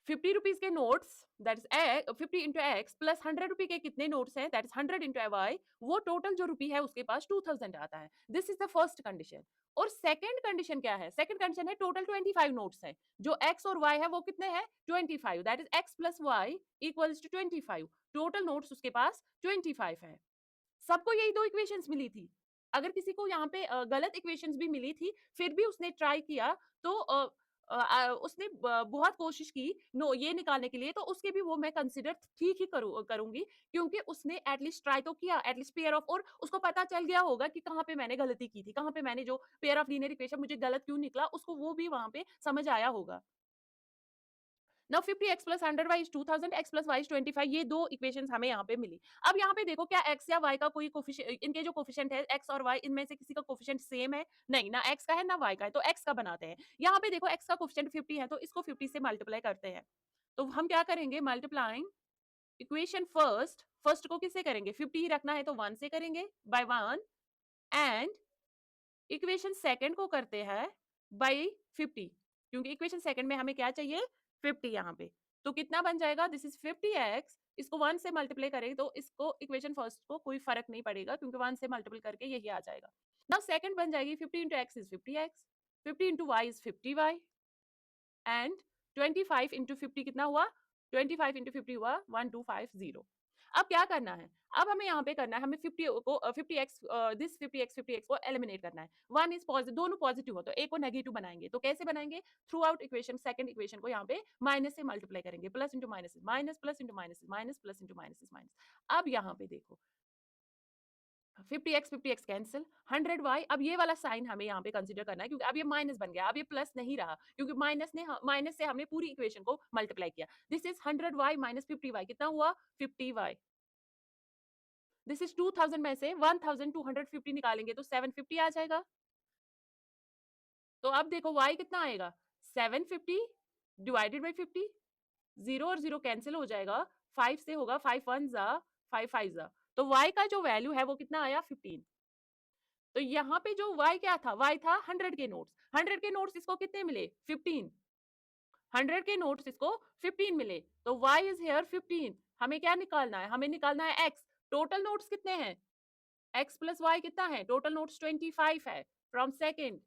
50 रुपीज के notes, that is 50 into x plus 100 रुपी के कितने नोट्स हैं, दैट इज 100 इंटू वाई, वो टोटल जो रुपी है उसके पास 2000 आता है। This is the first condition. और सेकंड कंडीशन क्या है, सेकंड कंडीशन है टोटल 25 नोट्स है, जो एक्स और वाई है वो कितने हैं 25, that is x plus y equals to 25। Total notes उसके पास 25 है। सबको यही दो इक्वेशंस मिली थी। अगर किसी को यहाँ पे गलत इक्वेशंस भी मिली थी, फिर भी उसने ट्राई किया, तो उसने बहुत कोशिश की नो ये निकालने के लिए, तो उसके भी वो मैं कंसिडर ठीक ही करूंगी, क्योंकि उसने एटलीस्ट ट्राई तो किया, एटलीस्ट पेयर ऑफ, और उसको पता चल गया होगा कि कहाँ पे मैंने गलती की थी, कहाँ पे मैंने जो पेयर ऑफ लीनियर इक्वेशन मुझे गलत क्यों निकला, उसको वो भी वहां पे समझ आया होगा। Now 50x plus 100y is 2000, x plus y is 25, ये दो इक्वेशंस हमें यहाँ पे मिली। अब यहाँ पे देखो क्या x या y का कोई कोफिशिएंट, इनके जो कोफिशिएंट है x और y, इनमें से किसी का कोफिशिएंट सेम है, नहीं, ना x का है ना y का है, तो x का बनाते हैं। यहाँ पे देखो x का कोफिशिएंट 50 है, तो इसको 50 से मल्टीप्लाई करते हैं। तो हम क्या करेंगे, मल्टीप्लाइंग इक्वेशन फर्स्ट, फर्स्ट को किससे करेंगे, 50 ही रखना है तो 1 से करेंगे, बाय 1, एंड इक्वेशन सेकंड को करते हैं बाई 50, क्योंकि इक्वेशन सेकंड में हमें क्या चाहिए 50 यहाँ पे। तो कितना बन जाएगा, दिस इज 50x, इसको 1 से मल्टीप्लाई करें तो इसको इक्वेशन फर्स्ट को कोई फर्क नहीं पड़ेगा, क्योंकि 1 से मल्टीप्लाई करके यही आ जाएगा। नाउ सेकंड बन जाएगी 50 into x is 50x, 50 into y is 50y, and 25 into 50 कितना हुआ, 25 इंटू 50 हुआ 1250। अब क्या करना है, अब हमें यहाँ पे करना है, हमें 50 को 50x, दिस 50x को एलिमिनेट करना है। वन इज पॉजिटिव, दोनों पॉजिटिव हो तो एक को नेगेटिव बनाएंगे, तो कैसे बनाएंगे, through out equation, second equation को यहाँ पे माइनस से मल्टीप्लाई करेंगे, plus into minus minus, plus into minus minus, plus into minus minus. अब यहाँ पे देखो 50x कैंसिल, 100y, अब ये वाला साइन हमें यहाँ पे कंसीडर करना है, क्योंकि अब ये माइनस बन गया, अब ये प्लस नहीं रहा, क्योंकि माइनस से हमने पूरी इक्वेशन को मल्टीप्लाई किया। This is 100y minus 50y, कितना हुआ 50y। दिस इज 2000 में से 1250 निकालेंगे तो 750 आ जाएगा। तो अब देखो y कितना आएगा, 750 डिवाइडेड बाई 50, जीरो और जीरो कैंसिल हो जाएगा, 5 से होगा, 5 1 जा 5 5 जा, तो y का जो वैल्यू है वो कितना आया 15। तो यहाँ पे जो y क्या था, y था 100 के नोट्स, 100 के नोट्स इसको कितने मिले 15, 100 के नोट्स इसको 15 मिले, तो y इज हियर 15। हमें क्या निकालना है, हमें निकालना है x। टोटल नोट्स कितने हैं, x प्लस y कितना है, टोटल नोट्स 25 है फ्रॉम सेकंड,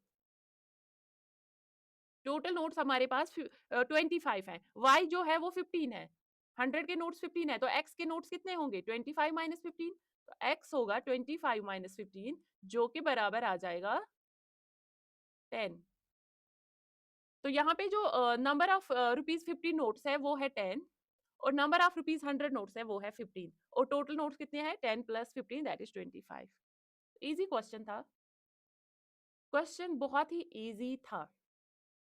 टोटल नोट्स हमारे पास 25 है, y जो है वो 15 है, 100 के नोट्स 15 है, तो x के नोट्स कितने होंगे 25 माइनस 15, तो x होगा 25 माइनस 15, जो कि बराबर आ जाएगा 10। तो यहाँ पे जो नंबर ऑफ रुपीज 50 नोट्स है वो है 10, और नंबर ऑफ रुपीज 100 नोट्स है वो है 15, और टोटल नोट्स कितने हैं 10 plus 15 that is 25। Easy question था, क्वेश्चन बहुत ही इजी था।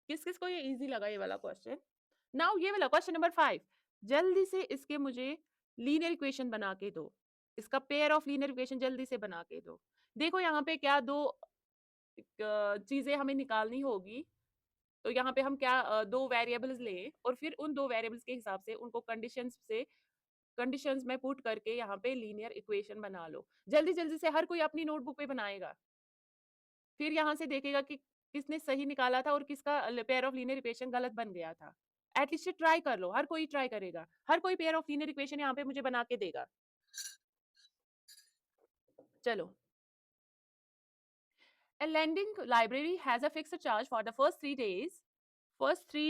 किस किस को ये इजी लगा ये वाला क्वेश्चन। नाउ ये वाला क्वेश्चन नंबर 5, जल्दी से इसके मुझे लीनियर इक्वेशन बना के दो, इसका पेयर ऑफ लीनियर इक्वेशन जल्दी से बना के दो। देखो यहाँ पे क्या दो चीजें हमें निकालनी होगी, तो यहाँ पे हम क्या दो वेरिएबल्स लें, और फिर उन दो वेरिएबल्स के हिसाब से उनको कंडीशंस में पुट करके यहाँ पे लीनियर इक्वेशन बना लो। जल्दी जल्दी से हर कोई अपनी नोटबुक पे बनाएगा, फिर यहाँ से देखेगा कि किसने सही निकाला था और किसका पेयर ऑफ लीनियर इक्वेशन गलत बन गया था। एटलीस्ट ट्राई कर लो, हर कोई ट्राई करेगा, हर कोई पेयर ऑफ लीनियर इक्वेशन यहाँ पे मुझे बना के देगा। चलो, a lending library has a fixed charge for the first 3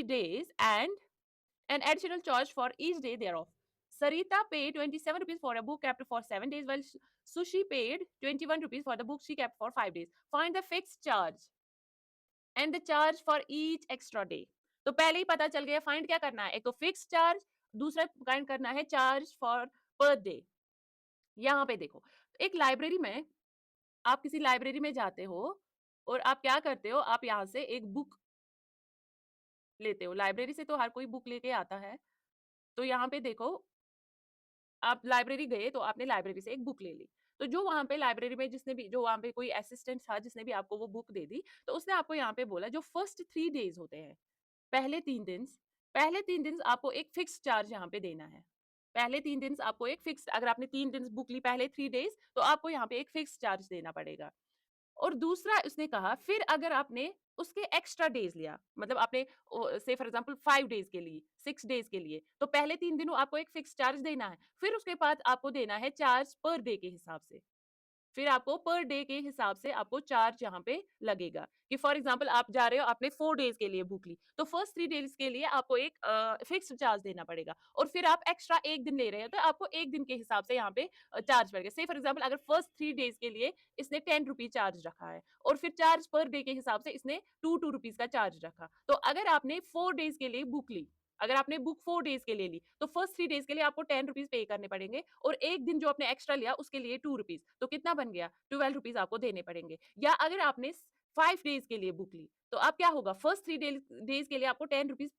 days and an additional charge for each day thereof. Sarita paid 27 rupees for a book kept for 7 days, while Sushi paid 21 rupees for the book she kept for 5 days. Find the fixed charge and the charge for each extra day. तो पहले ही पता चल गया, find क्या करना है, एक तो फिक्स चार्ज, दूसरा फाइंड करना है चार्ज फॉर पर डे। यहाँ पे देखो, एक लाइब्रेरी में, आप किसी लाइब्रेरी में जाते हो और आप क्या करते हो, आप यहाँ से एक बुक लेते हो। लाइब्रेरी से तो हर कोई बुक लेके आता है। तो यहाँ पे देखो, आप लाइब्रेरी गए तो आपने लाइब्रेरी से एक बुक ले ली। तो जो वहाँ पे लाइब्रेरी में जिसने भी, जो वहाँ पे कोई असिस्टेंट था जिसने भी आपको वो बुक दे दी, तो उसने आपको यहाँ पे बोला जो फर्स्ट 3 डेज़ होते हैं, पहले 3 दिन आपको एक फिक्स चार्ज यहाँ पे देना है। पहले 3 दिन आपको एक फिक्स, अगर आपने 3 दिन बुक ली पहले 3 डेज़, तो आपको यहाँ पे एक फिक्स चार्ज देना पड़ेगा। और दूसरा उसने कहा, फिर अगर आपने उसके एक्स्ट्रा डेज लिया, मतलब आपने से फॉर एग्जांपल 5 डेज के लिए, 6 डेज के लिए, तो पहले 3 दिनों आपको एक फिक्स चार्ज देना है। फिर उसके बाद आपको देना है चार्ज पर डे के हिसाब से। फिर आपको पर डे के हिसाब से आपको चार्ज यहाँ पे लगेगा कि फॉर एग्जांपल आप जा रहे हो, आपने 4 डेज के लिए बुक ली, तो फर्स्ट 3 डेज के लिए आपको एक फिक्स्ड चार्ज देना पड़ेगा, और फिर आप एक्स्ट्रा 1 दिन ले रहे हो तो आपको 1 दिन के हिसाब से यहाँ पे चार्ज पड़ेगा। से फॉर एग्जांपल अगर फर्स्ट 3 डेज के लिए इसने 10 रुपी चार्ज रखा है, और फिर चार्ज पर डे के हिसाब से इसने 2 रुपीज का चार्ज रखा। तो अगर आपने 4 डेज के लिए बुक ली, अगर आपने बुक 4 डेज के लिए ली, तो फर्स्ट 3 डेज के लिए आपको 10 रुपीज पे करने पड़ेंगे, और एक दिन जो आपने एक्स्ट्रा लिया उसके लिए 2 रुपीज, तो कितना बन गया, 12 रुपीज आपको देने पड़ेंगे। या अगर आपने 5 डेज के लिए बुक ली, तो अब क्या होगा, फर्स्ट 3 डेज के लिए आपको 10 रुपीज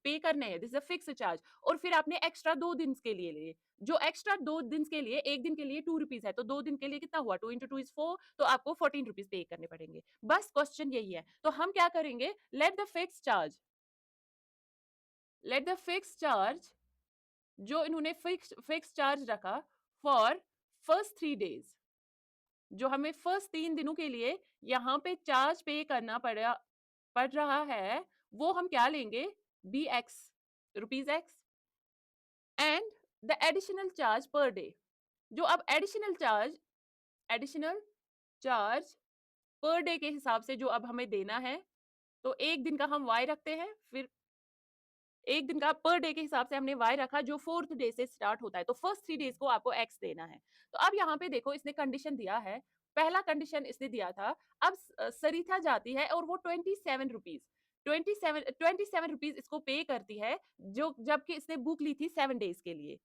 पे करने हैं, this is a fix charge, और फिर आपने एक्स्ट्रा 2 दिन के लिए लिए, जो एक्स्ट्रा 2 दिन के लिए, एक दिन के लिए 2 रुपीज है, तो 2 दिन के लिए कितना हुआ, 2 इंटू 2 इज 4, तो आपको 14 रुपीज पे करने पड़ेंगे। बस क्वेश्चन यही है। तो हम क्या करेंगे, लेट द फिक्स चार्ज, जो इन्होंने फिक्स चार्ज रखा फॉर फर्स्ट 3 डेज, जो हमें फर्स्ट 3 दिनों के लिए यहाँ पे चार्ज पे करना पड़ रहा है, वो हम क्या लेंगे, be x, rupees x, and the additional charge per day, जो अब एडिशनल चार्ज पर डे के हिसाब से जो अब हमें देना है, तो एक दिन का हम वाई रखते हैं, फिर एक दिन का पर डे के हिसाब से हमने वाई रखा, जो फोर्थ डे से स्टार्ट होता है, तो फर्स्ट 3 डेज को आपको एक्स देना है। तो अब यहाँ पे देखो, इसने कंडीशन दिया है, पहला कंडीशन इसने दिया था, अब सरिता जाती है और वो 27 रुपीज, 27 रुपीज इसको पे करती है, जो जबकि इसने बुक ली थी 7 डेज के लिए।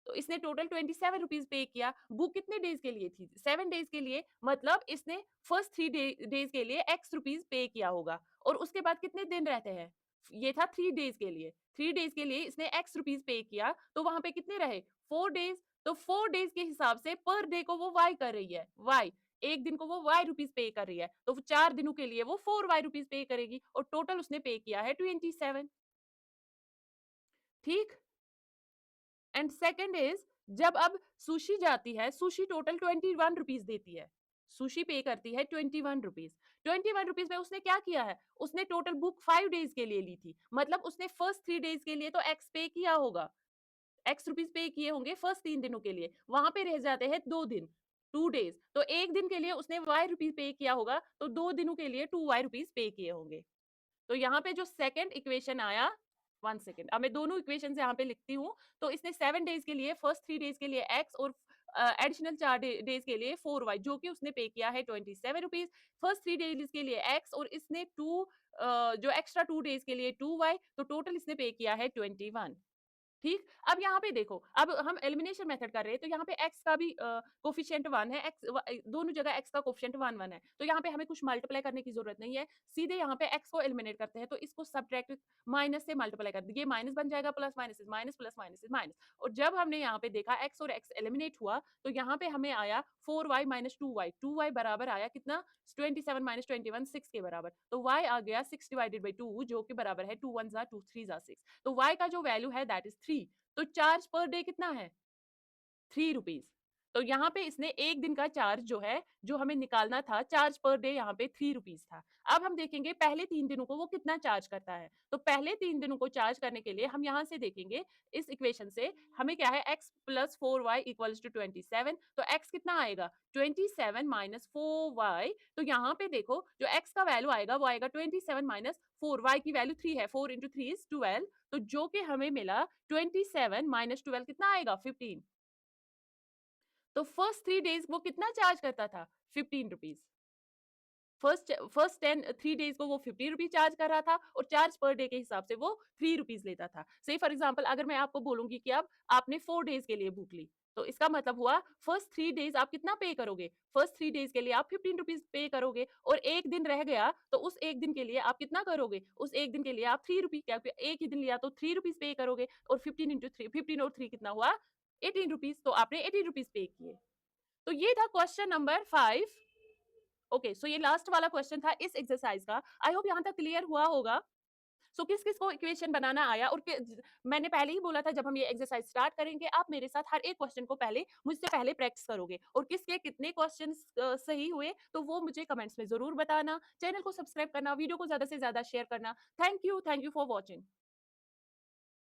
तो इसने टोटल 27 रुपीज पे किया। बुक कितने डेज के लिए थी, 7 डेज के लिए, मतलब इसने फर्स्ट 3 डेज के लिए एक्स रुपीज पे किया होगा, और उसके बाद कितने दिन रहते हैं, ये था 3 डेज के लिए, 3 डेज के लिए इसने एक्स रुपीज पे किया, तो वहां पे कितने रहे, 4 डेज, तो 4 डेज के हिसाब से पर डे को वो वाई कर रही है, वाई, एक दिन को वो वाई रुपीज पे कर रही है, तो 4 दिनों के लिए वो 4 वाई रुपीज पे करेगी, और टोटल उसने पे किया है 27। ठीक। एंड सेकंड इज, जब अब सुशी जाती है, सुशी टोटल 21 रुपीज देती है, सुशी पे करती है 21 रुपीज, 21 रुपीज में उसने क्या किया है, उसने टोटल बुक 5 डेज के लिए ली थी, मतलब उसने फर्स्ट 3 डेज के लिए तो एक्स पे किया होगा, एक्स रुपीज पे किए होंगे फर्स्ट 3 दिनों के लिए, वहां पे रह जाते हैं 2 दिन, 2 डेज, तो एक दिन के लिए उसने वाई रुपीज पे किया होगा, तो 2 दिनों के लिए 2 वाई रुपीज पे किए होंगे। तो यहाँ पे जो सेकंड इक्वेशन आया, 1 सेकेंड, अब मैं दोनों इक्वेशन यहाँ पे लिखती हूँ। तो इसने 7 डेज के लिए, फर्स्ट 3 डेज के लिए एक्स, और एडिशनल 4 डेज के लिए 4 वाई, जो कि उसने पे किया है 27 रुपीज, फर्स्ट 3 डेज के लिए एक्स, और इसने 2 जो एक्स्ट्रा 2 डेज के लिए 2 वाई, तो टोटल इसने पे किया है 21। ठीक। अब यहाँ पे देखो, अब हम एलिमिनेशन मेथड कर रहे हैं, तो यहाँ पे x का भी कोफिशिएंट 1 है, दोनों जगह x का कोफिशिएंट 1 1 है, तो यहाँ पे हमें कुछ मल्टीप्लाई करने की जरूरत नहीं है, सीधे यहाँ पे x को एलिमिनेट करते हैं, तो इसको सब्ट्रैक्ट माइनस से मल्टीप्लाई कर दिए, माइनस बन जाएगा, plus minus is minus, plus minus is minus, और जब हमने यहाँ पे देखा x और x एलिमिनेट हुआ, तो यहाँ पे हमें आया 4y माइनस 2y बराबर आया कितना, 27 माइनस 21 6 के बराबर, तो y आ गया 6 डिवाइडेड बाई 2, जो कि बराबर है 2 1 जा 2 3 जा 6, तो y का जो वैल्यू है दैट इज 3। तो चार्ज पर डे कितना है, 3 रुपीज। तो यहाँ पे इसने एक दिन का चार्ज जो है, जो हमें निकालना था, चार्ज पर डे यहाँ पे 3 रुपीज था। अब हम देखेंगे पहले 3 दिनों को वो कितना चार्ज करता है, तो पहले 3 दिनों को चार्ज करने के लिए हम यहाँ से देखेंगे, इस इक्वेशन से हमें क्या है, x plus 4y equals to 27, तो x कितना आएगा, 27 माइनस 4y, तो यहाँ पे देखो जो x का वैल्यू आएगा वो आएगा 27 माइनस 4y की वैल्यू 3 है, 4 इंटू 3 इज 12, तो जो कि हमें मिला 27 माइनस 12 कितना आएगा, 15। तो फर्स्ट 3 डेज वो कितना चार्ज करता था, 15 रुपीज। फर्स्ट 3 डेज को वो 50 रुपीज चार्ज कर रहा था, और चार्ज पर डे के हिसाब से वो 3 रुपीज लेता था। से फॉर एग्जाम्पल अगर मैं आपको बोलूंगी कि अब आपने 4 डेज के लिए बुक ली, तो इसका मतलब हुआ फर्स्ट 3 डेज़ आप कितना पे करोगे? फर्स्ट 3 डेज़ के लिए आप ₹15 पे करोगे और 1 दिन रह गया तो उस 1 दिन के लिए आप कितना करोगे? उस 1 दिन के लिए आप ₹3 क्या 1 ही दिन लिया तो ₹3 पे करोगे और 15 इंटू 3 15 और 3 कितना हुआ? ₹18 तो आपने ₹18 पे किए। तो ये था क्वेश्चन नंबर 5। ओके, सो ये लास्ट वाला क्वेश्चन था इस एक्सरसाइज का। आई होप यहाँ तक क्लियर हुआ होगा। सो किस-किस को इक्वेशन बनाना आया और मैंने पहले ही बोला था जब हम ये एक्सरसाइज स्टार्ट करेंगे आप मेरे साथ हर एक क्वेश्चन को पहले मुझसे पहले प्रैक्टिस करोगे और किसके कितने क्वेश्चंस सही हुए तो वो मुझे कमेंट्स में ज़रूर बताना। चैनल को सब्सक्राइब करना, वीडियो को ज़्यादा से ज़्यादा शेयर करना। Thank you for watching.